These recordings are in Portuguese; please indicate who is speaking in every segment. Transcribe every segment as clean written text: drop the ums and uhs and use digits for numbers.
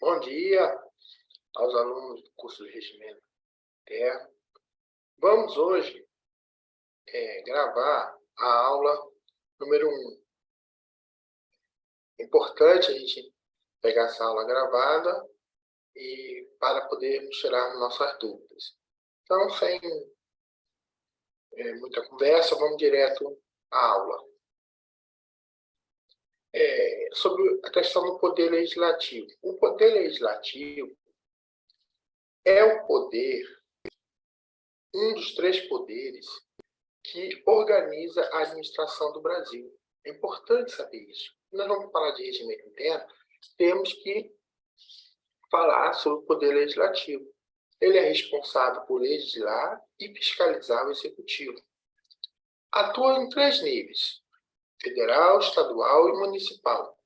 Speaker 1: Bom dia aos alunos do curso de Regimento Interno. Vamos hoje gravar a aula número 1. É importante a gente pegar essa aula gravada e para podermos tirar nossas dúvidas. Então, sem muita conversa, vamos direto à aula. Sobre a questão do poder legislativo. O poder legislativo é o poder, um dos 3 poderes que organiza a administração do Brasil. É importante saber isso. Nós vamos falar de regimento interno, temos que falar sobre o poder legislativo. Ele é responsável por legislar e fiscalizar o executivo. Atua em 3 níveis: federal, estadual e municipal.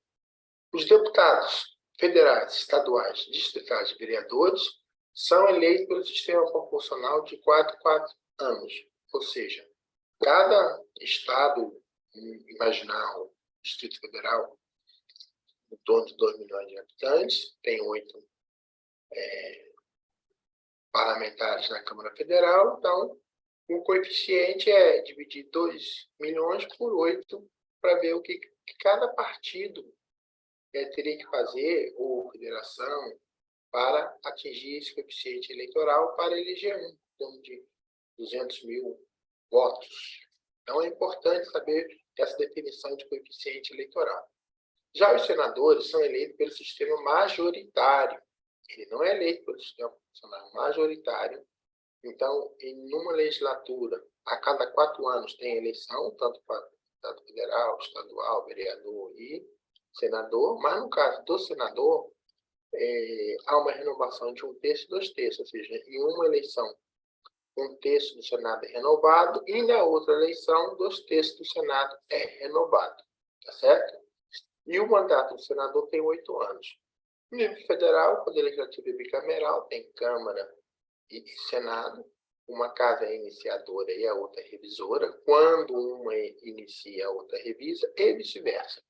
Speaker 1: Os deputados federais, estaduais, distritais e vereadores são eleitos pelo sistema proporcional de 4 em 4 anos, ou seja, cada estado, imaginar o Distrito Federal, em torno de 2 milhões de habitantes, tem 8 parlamentares na Câmara Federal, então o coeficiente é dividir 2 milhões por 8 para ver o que cada partido teria que fazer, ou federação, para atingir esse coeficiente eleitoral para eleger um, em torno de 200 mil votos. Então, é importante saber essa definição de coeficiente eleitoral. Já os senadores são eleitos pelo sistema majoritário. Ele não é eleito pelo sistema proporcional, majoritário. Então, em uma legislatura, a cada 4 anos tem eleição, tanto para deputado federal, estadual, vereador e senador, mas no caso do senador, há uma renovação de 1/3 e 2/3, ou seja, em uma eleição, 1/3 do Senado é renovado, e na outra eleição, 2/3 do Senado é renovado. Tá certo? E o mandato do senador tem 8 anos. No nível federal, o Poder Legislativo é bicameral, tem Câmara e Senado. Uma casa é iniciadora e a outra é revisora. Quando uma inicia, a outra revisa, e vice-versa.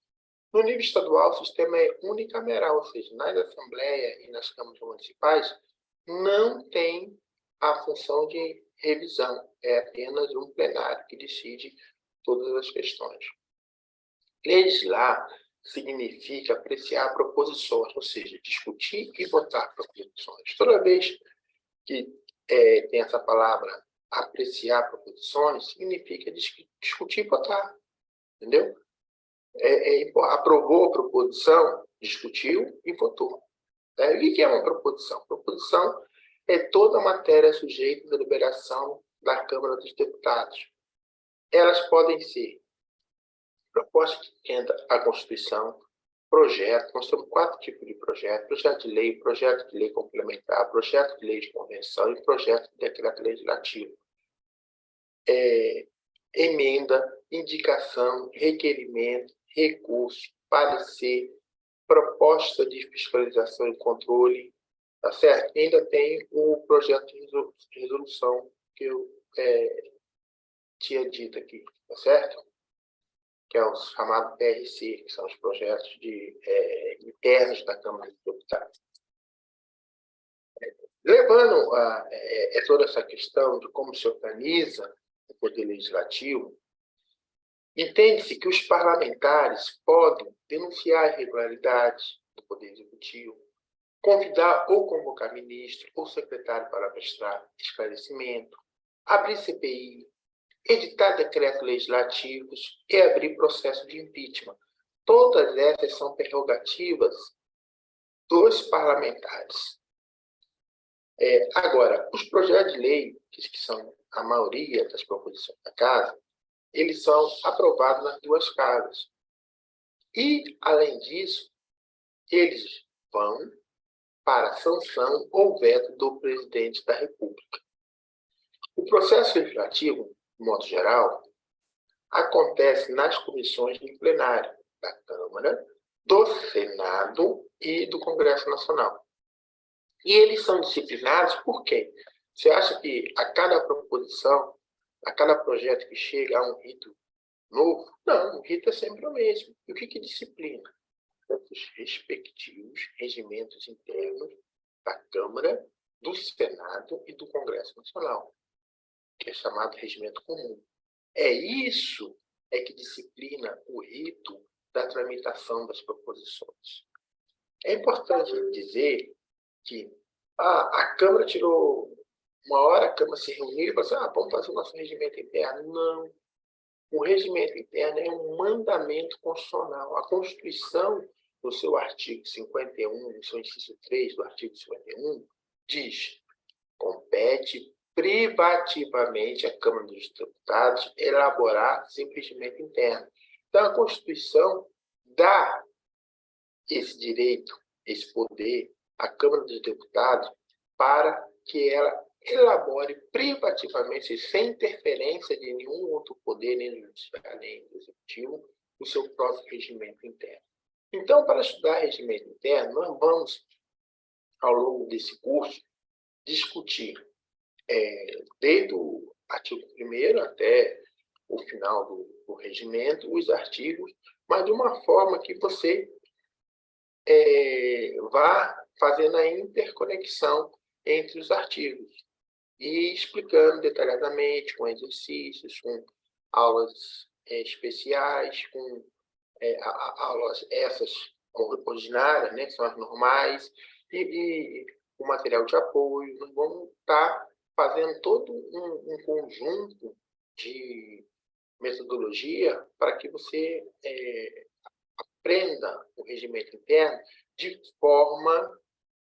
Speaker 1: No nível estadual, o sistema é unicameral, ou seja, nas assembleias e nas câmaras municipais, não tem a função de revisão, é apenas um plenário que decide todas as questões. Legislar significa apreciar proposições, ou seja, discutir e votar proposições. Toda vez que tem essa palavra apreciar proposições, significa discutir e votar, entendeu? Aprovou a proposição, discutiu e votou. O que é uma proposição? Proposição é toda matéria sujeita à deliberação da Câmara dos Deputados. Elas podem ser proposta que tenda à Constituição, projeto, nós temos 4 tipos de projeto: projeto de lei complementar, projeto de lei de convenção e projeto de decreto legislativo. Emenda, indicação, requerimento, recurso, parecer, proposta de fiscalização e controle, tá certo? E ainda tem o projeto de resolução que eu tinha dito aqui, tá certo? Que é o chamado PRC, que são os projetos internos da Câmara dos Deputados. Levando toda essa questão de como se organiza o Poder Legislativo, entende-se que os parlamentares podem denunciar irregularidades do Poder Executivo, convidar ou convocar ministro ou secretário para prestar esclarecimento, abrir CPI, editar decretos legislativos e abrir processo de impeachment. Todas essas são prerrogativas dos parlamentares. Agora, os projetos de lei, que são a maioria das proposições da Casa, eles são aprovados nas 2 casas. E, além disso, eles vão para sanção ou veto do presidente da República. O processo legislativo, de modo geral, acontece nas comissões de plenário da Câmara, do Senado e do Congresso Nacional. E eles são disciplinados por quê? Você acha que a cada proposição, a cada projeto que chega, há um rito novo? Não, o rito é sempre o mesmo. E o que disciplina? os respectivos regimentos internos da Câmara, do Senado e do Congresso Nacional, que é chamado regimento comum. Isso que disciplina o rito da tramitação das proposições. É importante dizer que a Câmara tirou uma hora, a Câmara se reuniu e falou assim, vamos fazer o nosso regimento interno. Não. O regimento interno é um mandamento constitucional. A Constituição, no seu artigo 51, no seu inciso 3 do artigo 51, diz: compete privativamente à Câmara dos Deputados elaborar seu regimento interno. Então, a Constituição dá esse direito, esse poder à Câmara dos Deputados para que ela elabore privativamente, sem interferência de nenhum outro poder, nem do judiciário, nem do executivo, o seu próprio regimento interno. Então, para estudar regimento interno, nós vamos, ao longo desse curso, discutir, desde o artigo 1º até o final do regimento, os artigos, mas de uma forma que você vá fazendo a interconexão entre os artigos e explicando detalhadamente, com exercícios, com aulas especiais, com aulas essas ordinárias, né, que são as normais, e o material de apoio. Nós vamos estar fazendo todo um conjunto de metodologia para que você aprenda o regimento interno de forma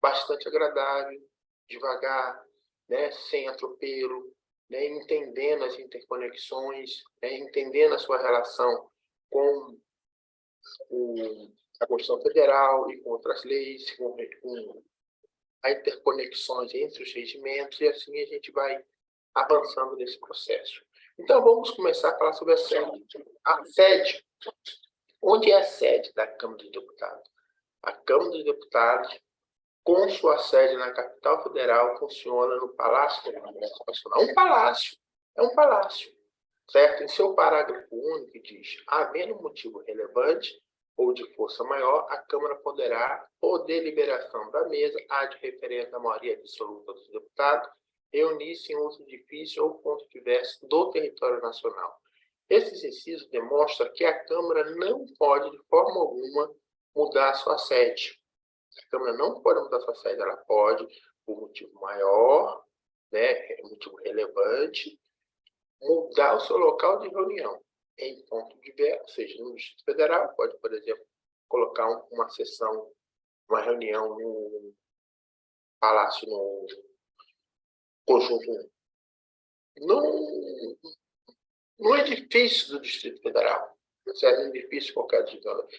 Speaker 1: bastante agradável, devagar, né, sem atropelo, né, entendendo as interconexões, né, entendendo a sua relação com a Constituição Federal e com outras leis, com as interconexões entre os regimentos, e assim a gente vai avançando nesse processo. Então, vamos começar a falar sobre a sede. A sede, onde é a sede da Câmara dos Deputados? A Câmara dos Deputados, com sua sede na capital federal, funciona no Palácio do Congresso Nacional. Um palácio, é um palácio, certo? Em seu parágrafo único diz: havendo motivo relevante ou de força maior, a Câmara poderá, por deliberação da mesa, há de referente à maioria absoluta dos deputados, reunir-se em outro edifício ou ponto diverso do território nacional. Esse inciso demonstra que a Câmara não pode, de forma alguma, mudar sua sede. A Câmara não pode mudar sua sede, ela pode, por motivo maior, né, motivo relevante, mudar o seu local de reunião em ponto diverso, seja no Distrito Federal, pode, por exemplo, colocar uma sessão, uma reunião no Palácio, no conjunto, no edifício do Distrito Federal, certo? No edifício qualquer,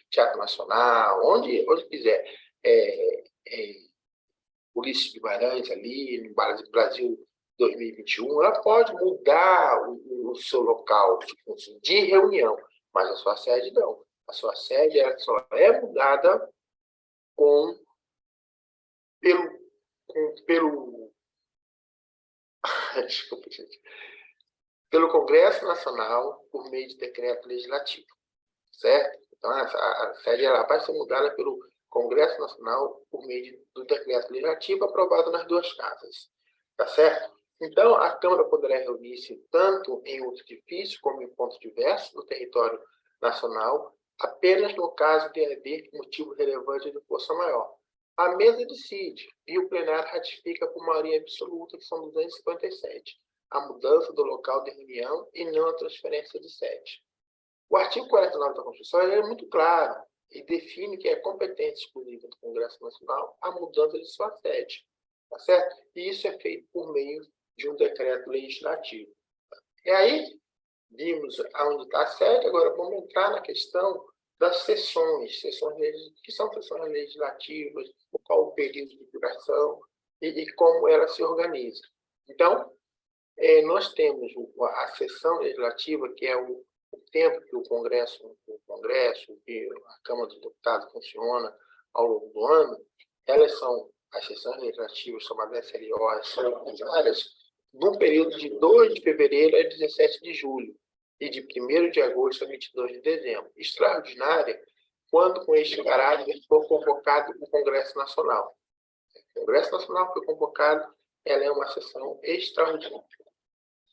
Speaker 1: Teatro Nacional, onde quiser. Ulisses Guimarães ali, no Brasil 2021, ela pode mudar o seu local de reunião, mas a sua sede não. A sua sede ela só é mudada desculpa, gente, pelo Congresso Nacional por meio de decreto legislativo, certo? Então, a sede ela vai ser mudada pelo Congresso Nacional por meio do decreto legislativo aprovado nas duas casas, tá certo? Então, a Câmara poderá reunir-se tanto em outro edifício como em ponto diverso do território nacional, apenas no caso de haver motivo relevante de força maior. A mesa decide e o plenário ratifica por maioria absoluta, que são 257, a mudança do local de reunião e não a transferência de sede. O artigo 49 da Constituição é muito claro e define que é competência exclusiva do Congresso Nacional a mudança de sua sede, tá certo? E isso é feito por meio de um decreto legislativo. E aí, vimos aonde está a sede, agora vamos entrar na questão das sessões, que são sessões legislativas, qual o período de duração e como ela se organiza. Então, nós temos a sessão legislativa, que é o tempo que o Congresso e a Câmara dos Deputados funciona ao longo do ano. Elas são as sessões legislativas, chamadas SLO, são ordinárias, no período de 2 de fevereiro a 17 de julho e de 1º de agosto a 22 de dezembro. Extraordinária quando com este caráter for convocado o Congresso Nacional. O Congresso Nacional foi convocado, ela é uma sessão extraordinária.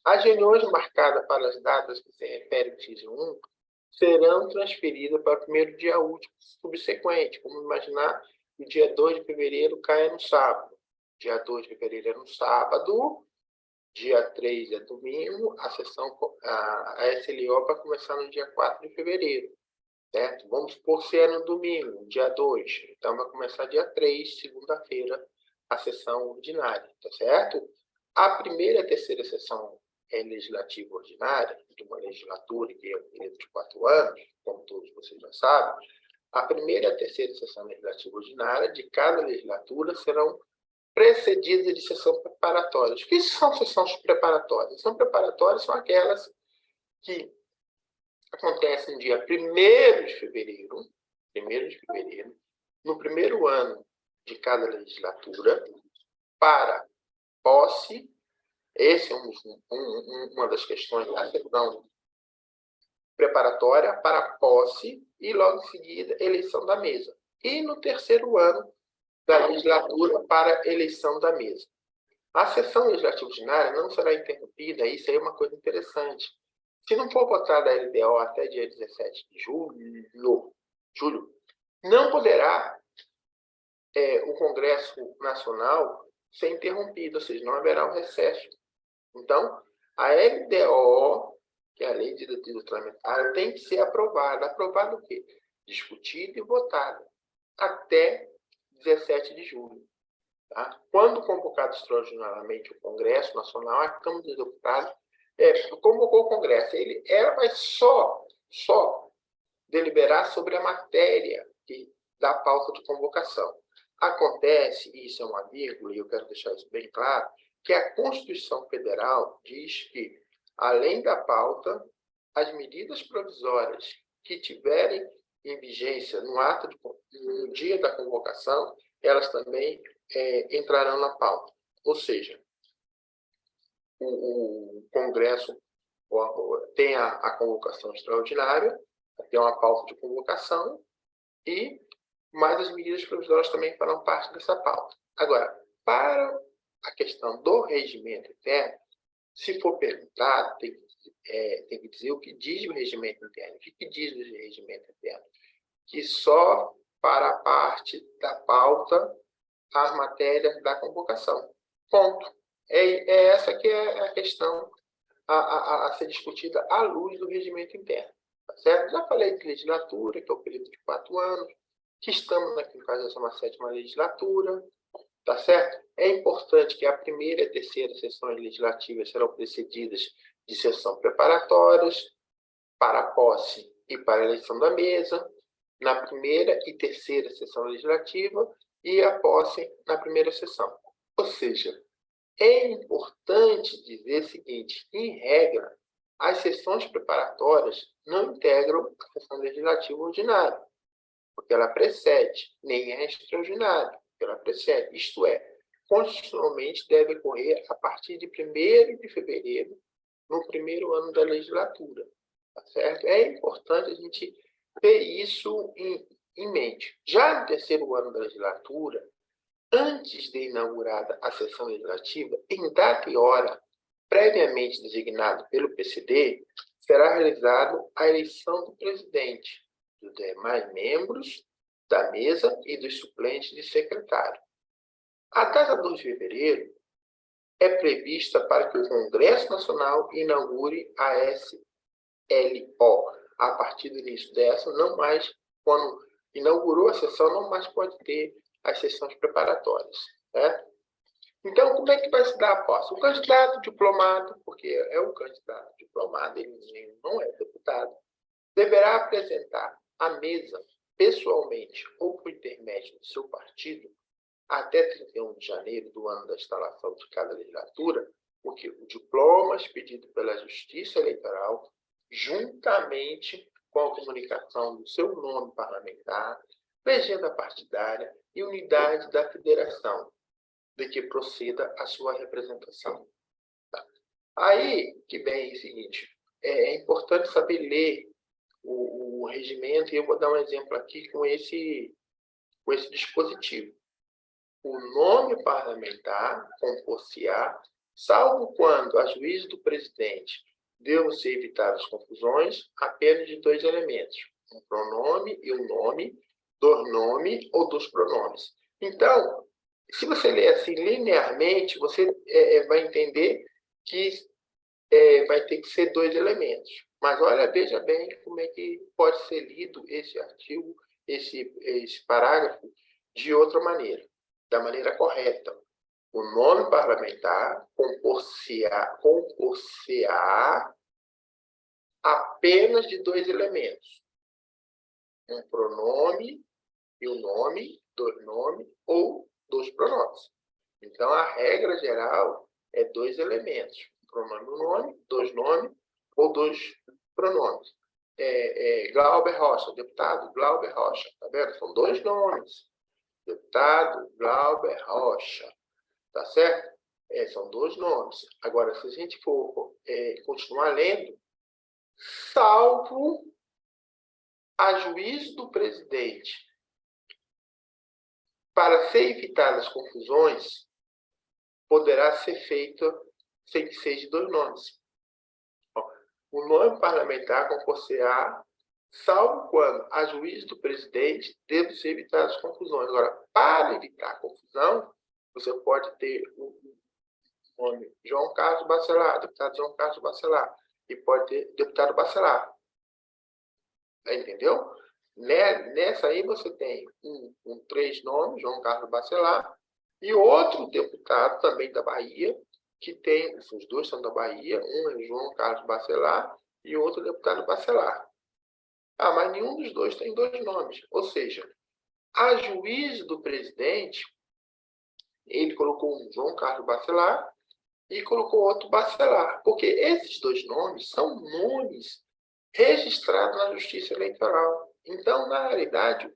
Speaker 1: As reuniões marcadas para as datas que se refere ao inciso 1 serão transferidas para o primeiro dia útil subsequente. Como imaginar que o dia 2 de fevereiro caia no sábado. Dia 2 de fevereiro é no sábado, dia 3 é domingo, a SLO vai começar no dia 4 de fevereiro. Certo? Vamos supor se é no domingo, dia 2. Então, vai começar dia 3, segunda-feira, a sessão ordinária. Tá certo? A primeira e a terceira sessão legislativa ordinária, de uma legislatura que é um período de 4 anos, como todos vocês já sabem, a primeira e a terceira sessão legislativa ordinária de cada legislatura serão precedidas de sessão preparatória. O que são sessões preparatórias? Sessões preparatórias são aquelas que acontecem no dia 1º de fevereiro, no primeiro ano de cada legislatura, para posse. Essa é uma das questões da sessão preparatória para posse e, logo em seguida, eleição da mesa. E no terceiro ano da legislatura para eleição da mesa. A sessão legislativa ordinária não será interrompida, isso aí é uma coisa interessante. Se não for votada a LDO até dia 17 de julho, não poderá o Congresso Nacional ser interrompido, ou seja, não haverá um recesso. Então, a LDO, que é a Lei de Diretriz Orçamentária, tem que ser aprovada. Aprovada o quê? Discutida e votada até 17 de julho. Tá? Quando convocado extraordinariamente o Congresso Nacional, a Câmara dos Deputados convocou o Congresso. Ela vai só deliberar sobre a matéria da pauta de convocação. Acontece, e isso é uma vírgula, e eu quero deixar isso bem claro, que a Constituição Federal diz que, além da pauta, as medidas provisórias que tiverem em vigência no dia da convocação, elas também entrarão na pauta. Ou seja, o Congresso tem a convocação extraordinária, tem uma pauta de convocação, mas as medidas provisórias também farão parte dessa pauta. Agora, para a questão do regimento interno, se for perguntado, tem que dizer o que diz o regimento interno. O que diz o regimento interno? Que só para a parte da pauta as matérias da convocação. Ponto. Essa que é a questão a ser discutida à luz do regimento interno. Tá certo? Já falei de legislatura, que é o período de 4 anos, que estamos aqui no caso dessa 7ª legislatura. Tá certo? É importante que a primeira e a terceira sessões legislativas serão precedidas de sessões preparatórias para a posse e para a eleição da mesa, na primeira e terceira sessão legislativa e a posse na primeira sessão. Ou seja, é importante dizer o seguinte, em regra, as sessões preparatórias não integram a sessão legislativa ordinária, porque ela precede, nem é extraordinária, porque ela precede. Isto é, constitucionalmente deve ocorrer a partir de 1º de fevereiro, no primeiro ano da legislatura. Tá certo? É importante a gente ter isso em mente. Já no terceiro ano da legislatura, antes de inaugurada a sessão legislativa, em data e hora previamente designado pelo PCD, será realizada a eleição do presidente, dos demais membros da mesa e dos suplentes de secretário. A data 2 de fevereiro é prevista para que o Congresso Nacional inaugure a SLO. A partir do início dessa, não mais, quando inaugurou a sessão, não mais pode ter as sessões preparatórias. Certo? Então, como é que vai se dar a posse? O candidato diplomado, porque é um candidato diplomado, ele não é deputado, deverá apresentar à mesa, pessoalmente ou por intermédio do seu partido, até 31 de janeiro do ano da instalação de cada legislatura, porque o diploma expedido pela Justiça Eleitoral, juntamente com a comunicação do seu nome parlamentar, legenda partidária e unidade da federação, de que proceda a sua representação. Tá? Aí que vem o seguinte, é importante saber ler o regimento, e eu vou dar um exemplo aqui com esse dispositivo. O nome parlamentar compor-se-á, salvo quando, a juízo do presidente, devam ser evitadas confusões, apenas de dois elementos: um pronome e um nome, do nome ou dos pronomes. Então, se você ler assim linearmente, você vai entender que vai ter que ser dois elementos. Mas olha, veja bem como é que pode ser lido esse artigo, esse parágrafo, de outra maneira, da maneira correta. O nome parlamentar compor-se-á apenas de dois elementos: um pronome e o nome, do nome ou dos pronomes. Então, a regra geral é dois elementos: um pronome e um nome, dois nomes ou dois pronomes. Glauber Rocha, deputado Glauber Rocha, tá vendo? São dois nomes. Deputado Glauber Rocha, tá certo? São dois nomes. Agora, se a gente for continuar lendo, salvo a juízo do presidente, para ser evitadas confusões, poderá ser feito sem que seja dois nomes. O nome parlamentar compor-se-á, salvo quando, a juízo do presidente, deve ser evitadas confusões. Agora, para evitar confusão, você pode ter o nome João Carlos Bacelar, deputado João Carlos Bacelar, e pode ter deputado Bacelar. Entendeu? Nessa aí você tem três nomes, João Carlos Bacelar, e outro deputado também da Bahia, que tem, os dois são da Bahia, um é João Carlos Bacelar e outro deputado Bacelar. Mas nenhum dos dois tem dois nomes. Ou seja, a juízo do presidente, ele colocou um João Carlos Bacelar e colocou outro Bacelar, porque esses dois nomes são nomes registrados na Justiça Eleitoral. Então, na realidade,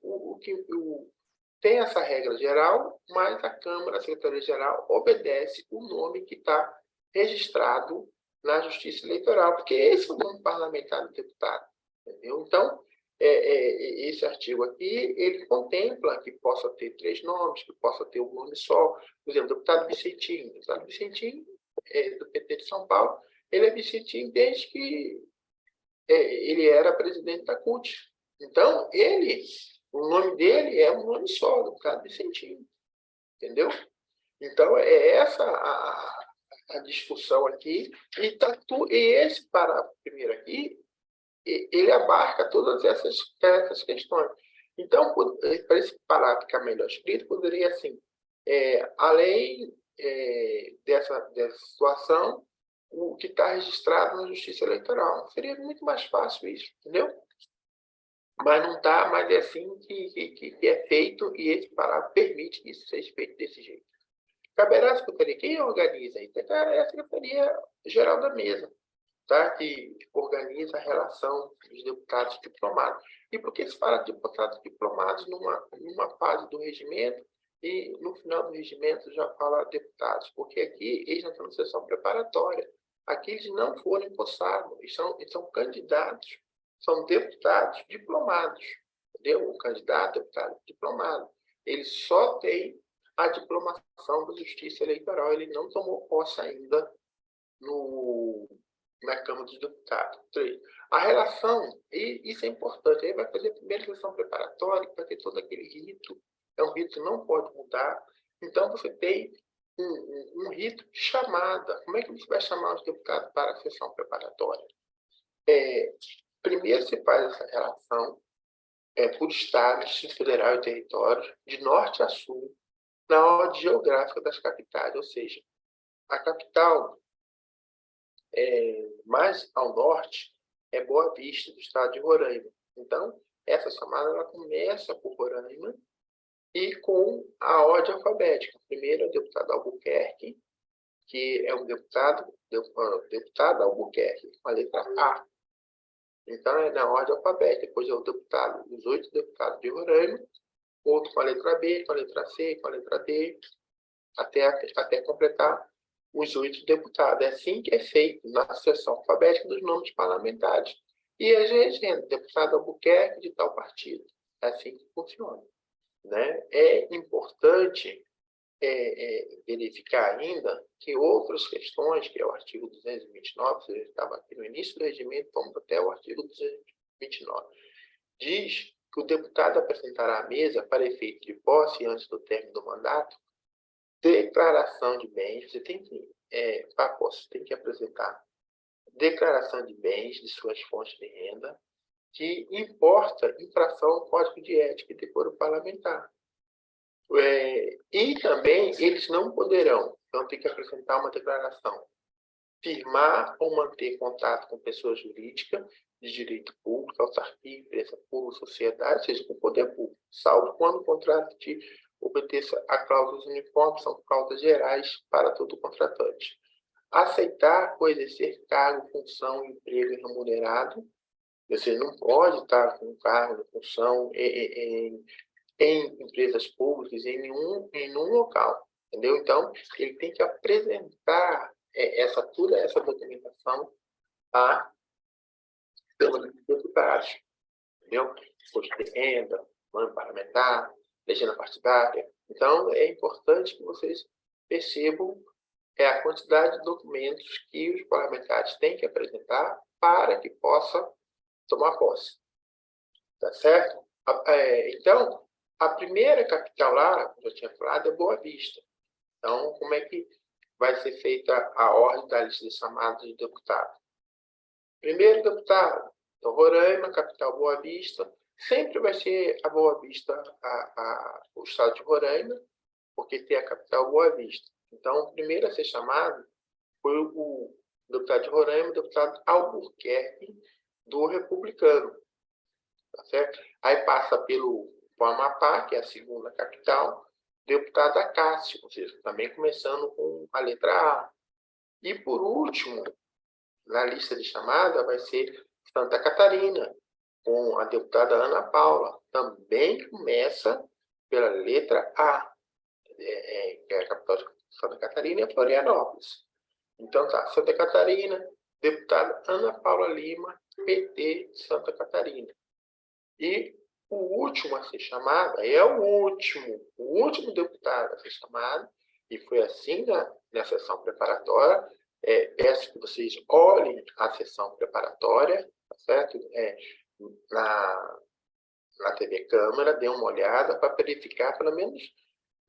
Speaker 1: tem essa regra geral, mas a Câmara, a Secretaria-Geral, obedece o nome que está registrado na Justiça Eleitoral, porque esse é o nome parlamentar do deputado. Entendeu? Então, esse artigo aqui, ele contempla que possa ter três nomes, que possa ter um nome só. Por exemplo, o deputado Vicentinho. O deputado Vicentinho, do PT de São Paulo, ele é Vicentinho desde que ele era presidente da CUT. Então, o nome dele é um nome só, deputado Vicentinho. Entendeu? Então, é essa a discussão aqui. E esse parágrafo primeiro aqui, ele abarca todas essas questões. Então, para esse parágrafo ficar melhor escrito, poderia assim, além dessa situação, o que está registrado na Justiça Eleitoral. Seria muito mais fácil isso, entendeu? Mas não está, mas é assim que é feito, e esse parágrafo permite que isso seja feito desse jeito. Caberá à Secretaria, quem organiza isso? É a Secretaria-Geral da Mesa, tá? Que organiza a relação dos deputados diplomados. E por que se fala de deputados diplomados numa fase do regimento e no final do regimento já fala deputados? Porque aqui eles não estão na sessão preparatória. Aqui eles não foram empossados, eles são candidatos, são deputados diplomados. Entendeu? O candidato, deputado diplomado. Ele só tem a diplomação da Justiça Eleitoral, ele não tomou posse ainda na Câmara dos Deputados. 3. A relação, e isso é importante, aí vai fazer a primeira sessão preparatória, vai ter todo aquele rito, é um rito que não pode mudar. Então, você tem um rito de chamada. Como é que você vai chamar os deputados para a sessão preparatória? Primeiro se faz essa relação por estado, Distrito Federal e territórios, de norte a sul, na ordem geográfica das capitais, ou seja, a capital mais ao norte é Boa Vista, do estado de Roraima. Então, essa chamada ela começa por Roraima e com a ordem alfabética. Primeiro é o deputado Albuquerque, que é um deputado Albuquerque, com a letra A. Então, é na ordem alfabética. Depois é os 8 deputados de Roraima, outro com a letra B, com a letra C, com a letra D, até completar os 8 deputados. É assim que é feito na sucessão alfabética dos nomes parlamentares. e a legenda, deputado Albuquerque de tal partido. É assim que funciona, né? É importante verificar ainda que outras questões, que é o artigo 229, você estava aqui no início do regimento, vamos até o artigo 229, diz que o deputado apresentará à mesa, para efeito de posse antes do término do mandato, declaração de bens. Você tem que, para posse, tem que apresentar declaração de bens de suas fontes de renda, que importa infração ao Código de Ética e Decoro Parlamentar. E também eles não poderão, então tem que apresentar uma declaração, firmar ou manter contato com pessoa jurídica de direito público, autarquia, empresa pública, sociedade, seja com poder público, salvo quando o contrato de obedeça a cláusulas uniformes, são cláusulas gerais para todo contratante. Aceitar ou exercer cargo, função, emprego remunerado. Você não pode estar com cargo, função em empresas públicas, em nenhum local, entendeu? Então, ele tem que apresentar toda essa documentação à Câmara dos Deputados, entendeu? Imposto de renda, plano parlamentar, legenda partidária. Então, é importante que vocês percebam a quantidade de documentos que os parlamentares têm que apresentar para que possa tomar posse. Tá certo? Então, a primeira capital lá, como eu já tinha falado, é Boa Vista. Então, como é que vai ser feita a ordem da lista de chamados de deputado? Primeiro deputado, então, Roraima, capital Boa Vista. Sempre vai ser a Boa Vista, o estado de Roraima, porque tem a capital Boa Vista. Então, o primeiro a ser chamado foi o deputado de Roraima, o deputado Albuquerque, do Republicano. Tá certo? Aí passa pelo Amapá, que é a segunda capital, deputado Acácio, ou seja, também começando com a letra A. E, por último, na lista de chamada, vai ser Santa Catarina, com a deputada Ana Paula. Também começa pela letra A, que é a capital de Santa Catarina, é Florianópolis. Então, tá, Santa Catarina, deputada Ana Paula Lima, PT de Santa Catarina. E o último a ser chamado, o último deputado a ser chamado, e foi assim na sessão preparatória. Peço que vocês olhem a sessão preparatória, tá certo? Na TV Câmara, dê uma olhada para verificar pelo menos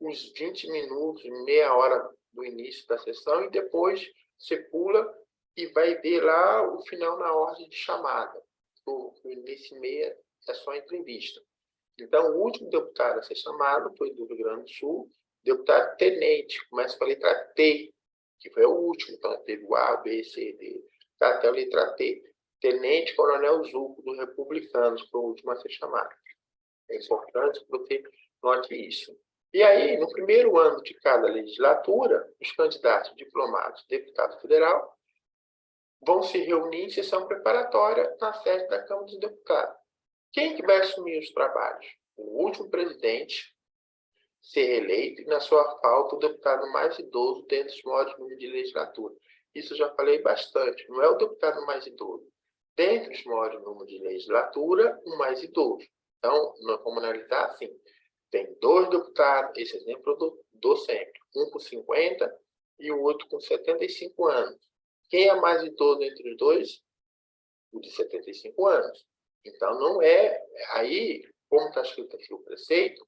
Speaker 1: uns 20 minutos, meia hora do início da sessão, e depois você pula e vai ver lá o final na ordem de chamada. O início e meia é só entrevista. Então, o último deputado a ser chamado foi do Rio Grande do Sul, deputado tenente, começa com a letra T, que foi o último, então teve o A, B, C, D, até a letra T. Tenente Coronel Zuco, do Republicanos, foi o último a ser chamado. É importante que você note isso. E aí, no primeiro ano de cada legislatura, os candidatos diplomados deputado federal vão se reunir em sessão preparatória na sede da Câmara dos Deputados. Quem que vai assumir os trabalhos? O último presidente ser reeleito e, na sua falta, o deputado mais idoso dentro dos maiores números de legislatura. Isso eu já falei bastante. Não é o deputado mais idoso. Dentro dos maiores números de legislatura, o mais idoso. Então, nós vamos analisar assim. Tem 2 deputados, esse exemplo eu dou sempre. Um com 50 e o outro com 75 anos. Quem é mais idoso entre os dois? O de 75 anos. Então, não é... Aí, como está escrito aqui o preceito,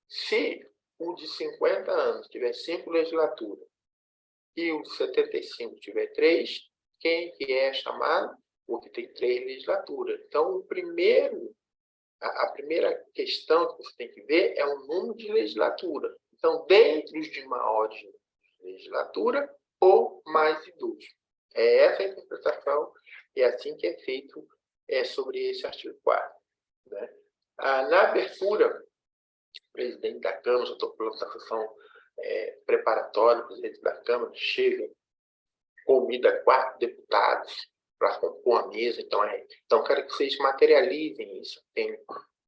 Speaker 1: se o de 50 anos tiver 5 legislaturas e o de 75 tiver 3, quem que é chamado? O que tem 3 legislaturas. Então, a primeira questão que você tem que ver é o número de legislatura. Então, dentre os de maiores de legislatura, ou mais idoso. É essa a interpretação, e é assim que é feito sobre esse artigo 4º. Né? Na abertura, o presidente da Câmara, já estou falando da sessão preparatória, o presidente da Câmara chega, convida 4 deputados para compor a mesa. Então, quero que vocês materializem isso. Tem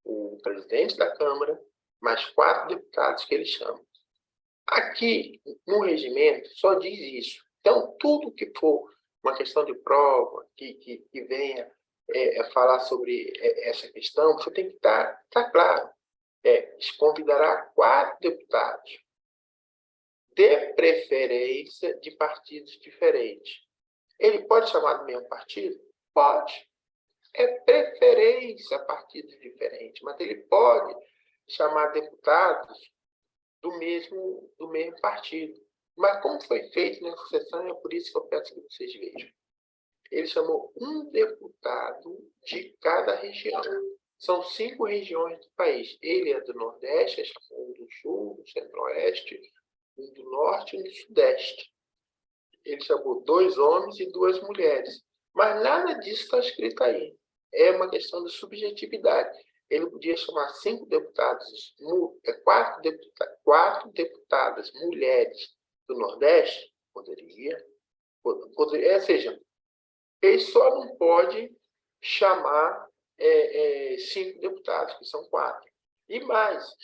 Speaker 1: o presidente da Câmara, mais 4 deputados que ele chama. Aqui, no regimento, só diz isso. Então, tudo que for uma questão de prova, que venha falar sobre essa questão, você tem que estar claro. Convidará 4 deputados, de preferência de partidos diferentes. Ele pode chamar do mesmo partido? Pode. É preferência a partidos diferentes, mas ele pode chamar deputados do mesmo partido. Mas como foi feito nessa sessão, é por isso que eu peço que vocês vejam. Ele chamou um deputado de cada região. São 5 regiões do país. Ele é do Nordeste, um do Sul, do Centro-Oeste, um do Norte e um do Sudeste. Ele chamou 2 homens e 2 mulheres. Mas nada disso está escrito aí. É uma questão de subjetividade. Ele podia chamar 5 deputados, 4 deputadas mulheres do Nordeste? Poderia. Ou seja, ele só não pode chamar 5 deputados, que são 4. E mais,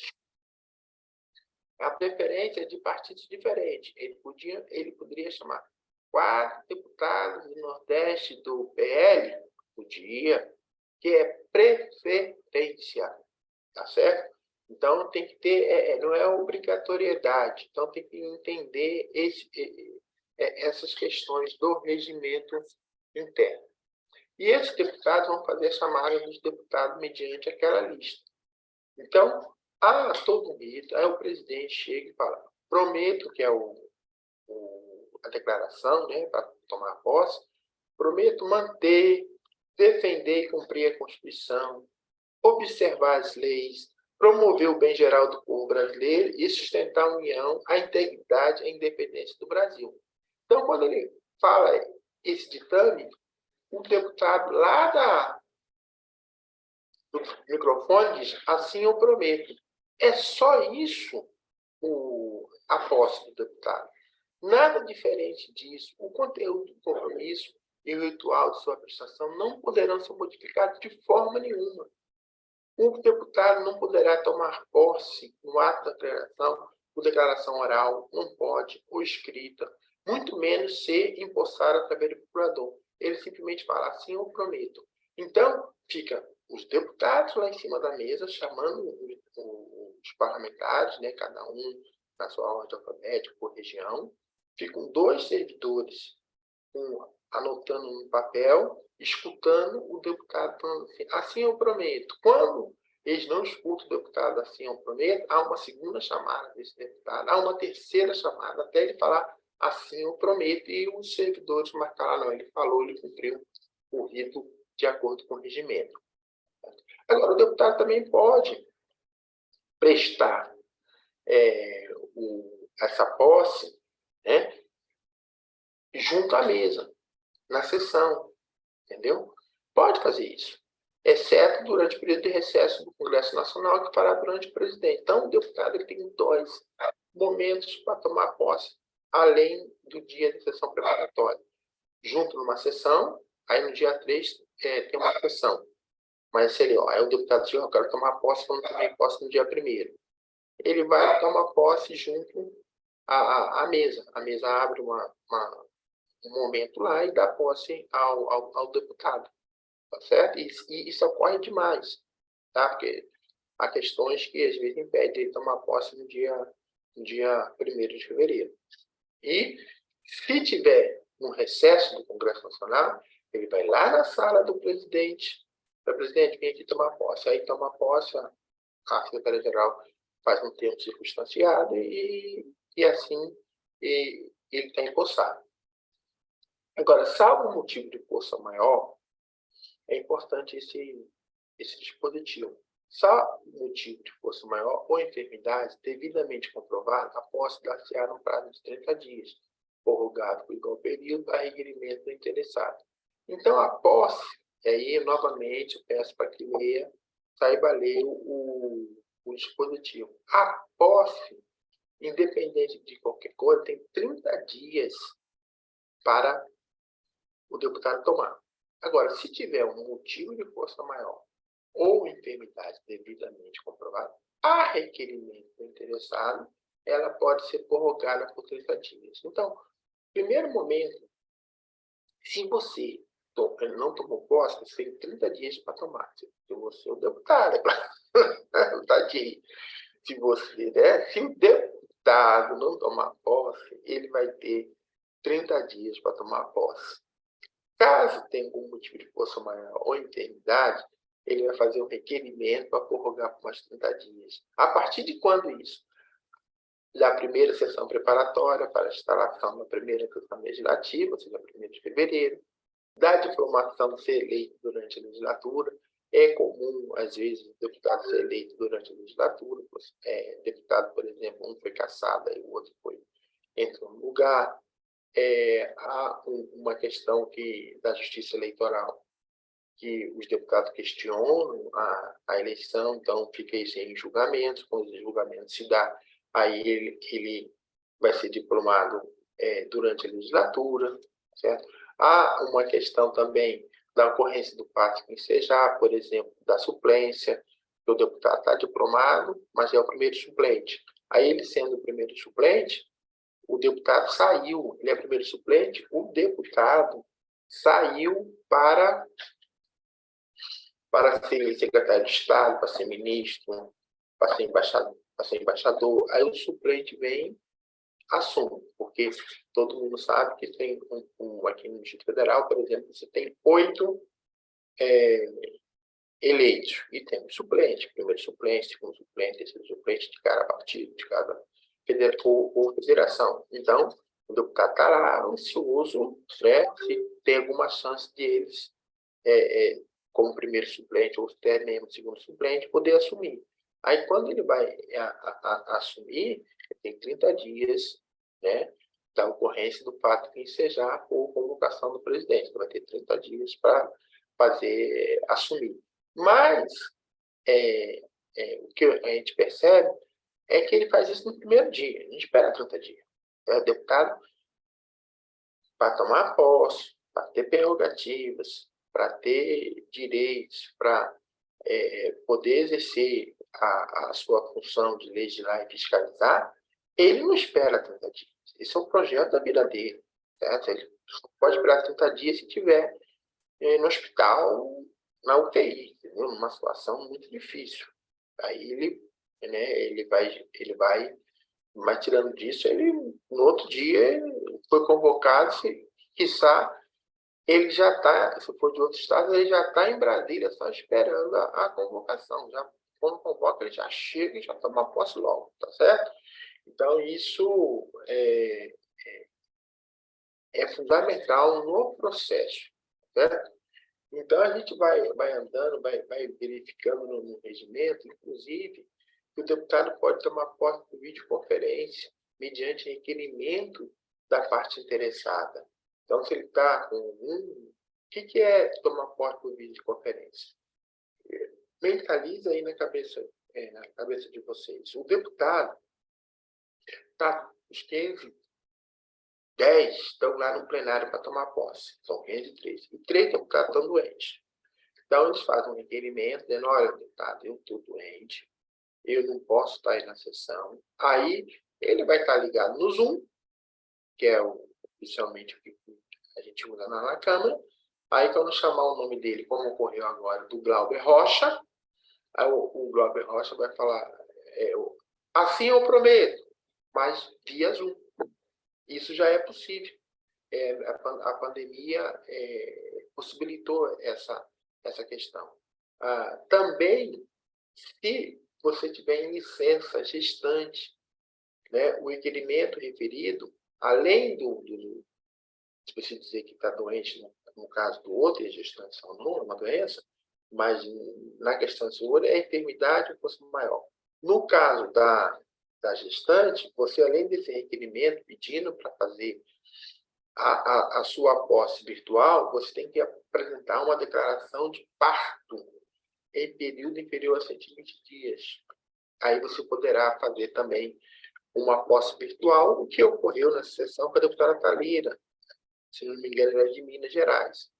Speaker 1: a preferência é de partidos diferentes. Ele poderia chamar 4 deputados do Nordeste do PL, podia, que é preferência, tá certo? Então, tem que ter, não é obrigatoriedade. Então, tem que entender essas questões do regimento interno. E esses deputados vão fazer a chamada dos deputados mediante aquela lista. Então, todo mito, aí o presidente chega e fala, prometo, que é a declaração, né, para tomar posse, prometo manter, defender e cumprir a Constituição, observar as leis, promover o bem geral do povo brasileiro e sustentar a união, a integridade e a independência do Brasil. Então, quando ele fala esse ditame, o deputado lá do microfone diz, assim eu prometo. É só isso a posse do deputado. Nada diferente disso. O conteúdo do compromisso e o ritual de sua prestação não poderão ser modificados de forma nenhuma. O deputado não poderá tomar posse no ato da declaração, por declaração oral, não pode, ou escrita, muito menos ser empossado através do procurador. Ele simplesmente fala assim, eu prometo. Então, fica os deputados lá em cima da mesa, chamando os parlamentares, né, cada um na sua ordem alfabética por região. Ficam 2 servidores anotando no papel, escutando o deputado falando assim eu prometo. Quando eles não escutam o deputado assim eu prometo, há uma segunda chamada desse deputado, há uma terceira chamada, até ele falar assim eu prometo, e os servidores marcaram, não, ele falou, ele cumpriu o rito de acordo com o regimento. Agora, o deputado também pode prestar essa posse, né, junto à mesa, na sessão, entendeu? Pode fazer isso, exceto durante o período de recesso do Congresso Nacional, que fará durante o presidente. Então, o deputado ele tem 2 momentos para tomar posse, além do dia de sessão preparatória. Junto numa sessão, aí no dia 3 tem uma sessão. Mas se ele, aí o deputado diz, eu quero tomar posse, quando tomei posse no dia 1º. Ele vai tomar posse junto à mesa. A mesa abre um momento lá e dá posse ao deputado. Tá certo? E isso ocorre demais, tá? Porque há questões que às vezes impedem ele tomar posse no dia 1º de fevereiro. E se tiver um recesso do Congresso Nacional, ele vai lá na sala do presidente, presidente, vem aqui tomar posse. Aí toma posse, a secretária-geral faz um tempo circunstanciado e assim ele está empossado. Agora, salvo motivo de força maior, é importante esse dispositivo. Só motivo de força maior ou enfermidade devidamente comprovada, a posse dar-se-á no prazo de 30 dias, prorrogado por igual período a requerimento do interessado. Então, a posse, e aí, novamente, eu peço para que saiba ler o dispositivo. A posse, independente de qualquer coisa, tem 30 dias para o deputado tomar. Agora, se tiver um motivo de força maior ou enfermidade devidamente comprovada, a requerimento do interessado, ela pode ser prorrogada por 30 dias. Então, primeiro momento, se você ele não tomou posse, você tem 30 dias para tomar. Se você é o deputado, tadinho. Se o deputado não tomar posse, ele vai ter 30 dias para tomar posse. Caso tenha algum motivo de força maior ou enfermidade, ele vai fazer um requerimento para prorrogar por mais 30 dias. A partir de quando isso? Da primeira sessão preparatória para a instalação da primeira sessão legislativa, ou seja, 1º de fevereiro, da diplomação ser eleito durante a legislatura. É comum, às vezes, o deputado ser eleito durante a legislatura. Deputado, por exemplo, um foi cassado e o outro entrou no lugar. Há uma questão da justiça eleitoral, que os deputados questionam a eleição, então fica isso em julgamentos. Quando o julgamento se dá, aí ele vai ser diplomado durante a legislatura, certo? Há uma questão também da ocorrência do pacto ensejar, por exemplo, da suplência, que o deputado está diplomado, mas é o primeiro suplente. Aí, ele sendo o primeiro suplente, o deputado saiu, ele é o primeiro suplente, o deputado saiu para ser secretário de Estado, para ser ministro, para ser embaixador. Aí o suplente vem, assume, porque todo mundo sabe que tem aqui no Distrito Federal, por exemplo, você tem 8 eleitos, e tem um suplente, primeiro suplente, segundo suplente, terceiro suplente de cada partido, de cada federação. Então, o deputado está lá ansioso, né, se tem alguma chance de eles, como primeiro suplente, ou até mesmo segundo suplente, poder assumir. Aí, quando ele vai assumir, tem 30 dias, né, da ocorrência do fato de ensejar por convocação do presidente. Ele vai ter 30 dias para assumir. Mas o que a gente percebe é que ele faz isso no primeiro dia, não espera 30 dias. O deputado, para tomar posse, para ter prerrogativas, para ter direitos, para poder exercer a sua função de legislar e fiscalizar, ele não espera 30 dias. Esse é o projeto da vida dele. Certo? Ele pode esperar 30 dias se estiver no hospital, na UTI, entendeu? Numa situação muito difícil. Aí ele vai tirando disso, no outro dia foi convocado, quiçá, ele já está, se for de outro estado, ele já está em Brasília só esperando a convocação. Já, quando convoca, ele já chega e já toma posse logo, tá certo? Então, isso é fundamental no processo, certo? Então, a gente vai andando, vai verificando no regimento, inclusive, que o deputado pode tomar posse por videoconferência, mediante requerimento da parte interessada. Então, se ele está com o que é tomar posse por videoconferência? Mentaliza aí na cabeça de vocês. O deputado os 15, 10 estão lá no plenário para tomar posse. São 503. E 3 deputados estão doentes. Então, eles fazem um requerimento, dizendo: olha, deputado, eu estou doente, eu não posso estar aí na sessão. Aí, ele vai estar ligado no Zoom, que é oficialmente o que a gente usa na Câmara. Aí, quando chamar o nome dele, como ocorreu agora, do Glauber Rocha, aí o Glauber Rocha vai falar: assim eu prometo, mas via Zoom. Isso já é possível. A pandemia possibilitou essa questão. Também, se você tiver em licença gestante, né, o requerimento referido, além de você dizer que está doente, no caso do outro, e a gestante ou não, é uma doença, mas na questão de saúde é enfermidade ou força maior. No caso da gestante, você, além desse requerimento pedindo para fazer a sua posse virtual, você tem que apresentar uma declaração de parto em período inferior a 120 dias. Aí você poderá fazer também uma posse virtual, o que ocorreu nessa sessão com a deputada Thalira, se não me engano, era de Minas Gerais.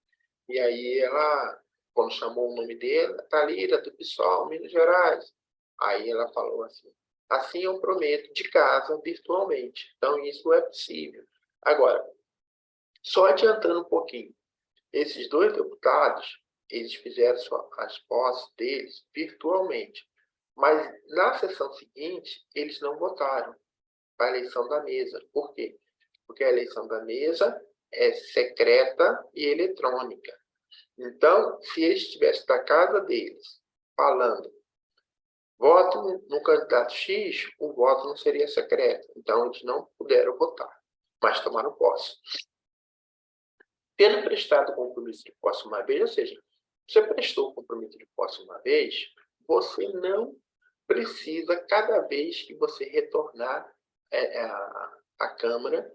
Speaker 1: E aí ela, quando chamou o nome dela, Thalira, do PSOL, Minas Gerais. Aí ela falou assim eu prometo, de casa, virtualmente. Então, isso é possível. Agora, só adiantando um pouquinho, Esses dois deputados, eles fizeram as posses deles virtualmente. Mas na sessão seguinte, eles não votaram para a eleição da mesa. Por quê? Porque a eleição da mesa é secreta e eletrônica. Então, se eles estivessem na casa deles, falando, voto no candidato X, o voto não seria secreto. Então, eles não puderam votar, mas tomaram posse. Tendo prestado o compromisso de posse uma vez, ou seja, você prestou o compromisso de posse uma vez, você não precisa, cada vez que você retornar à Câmara,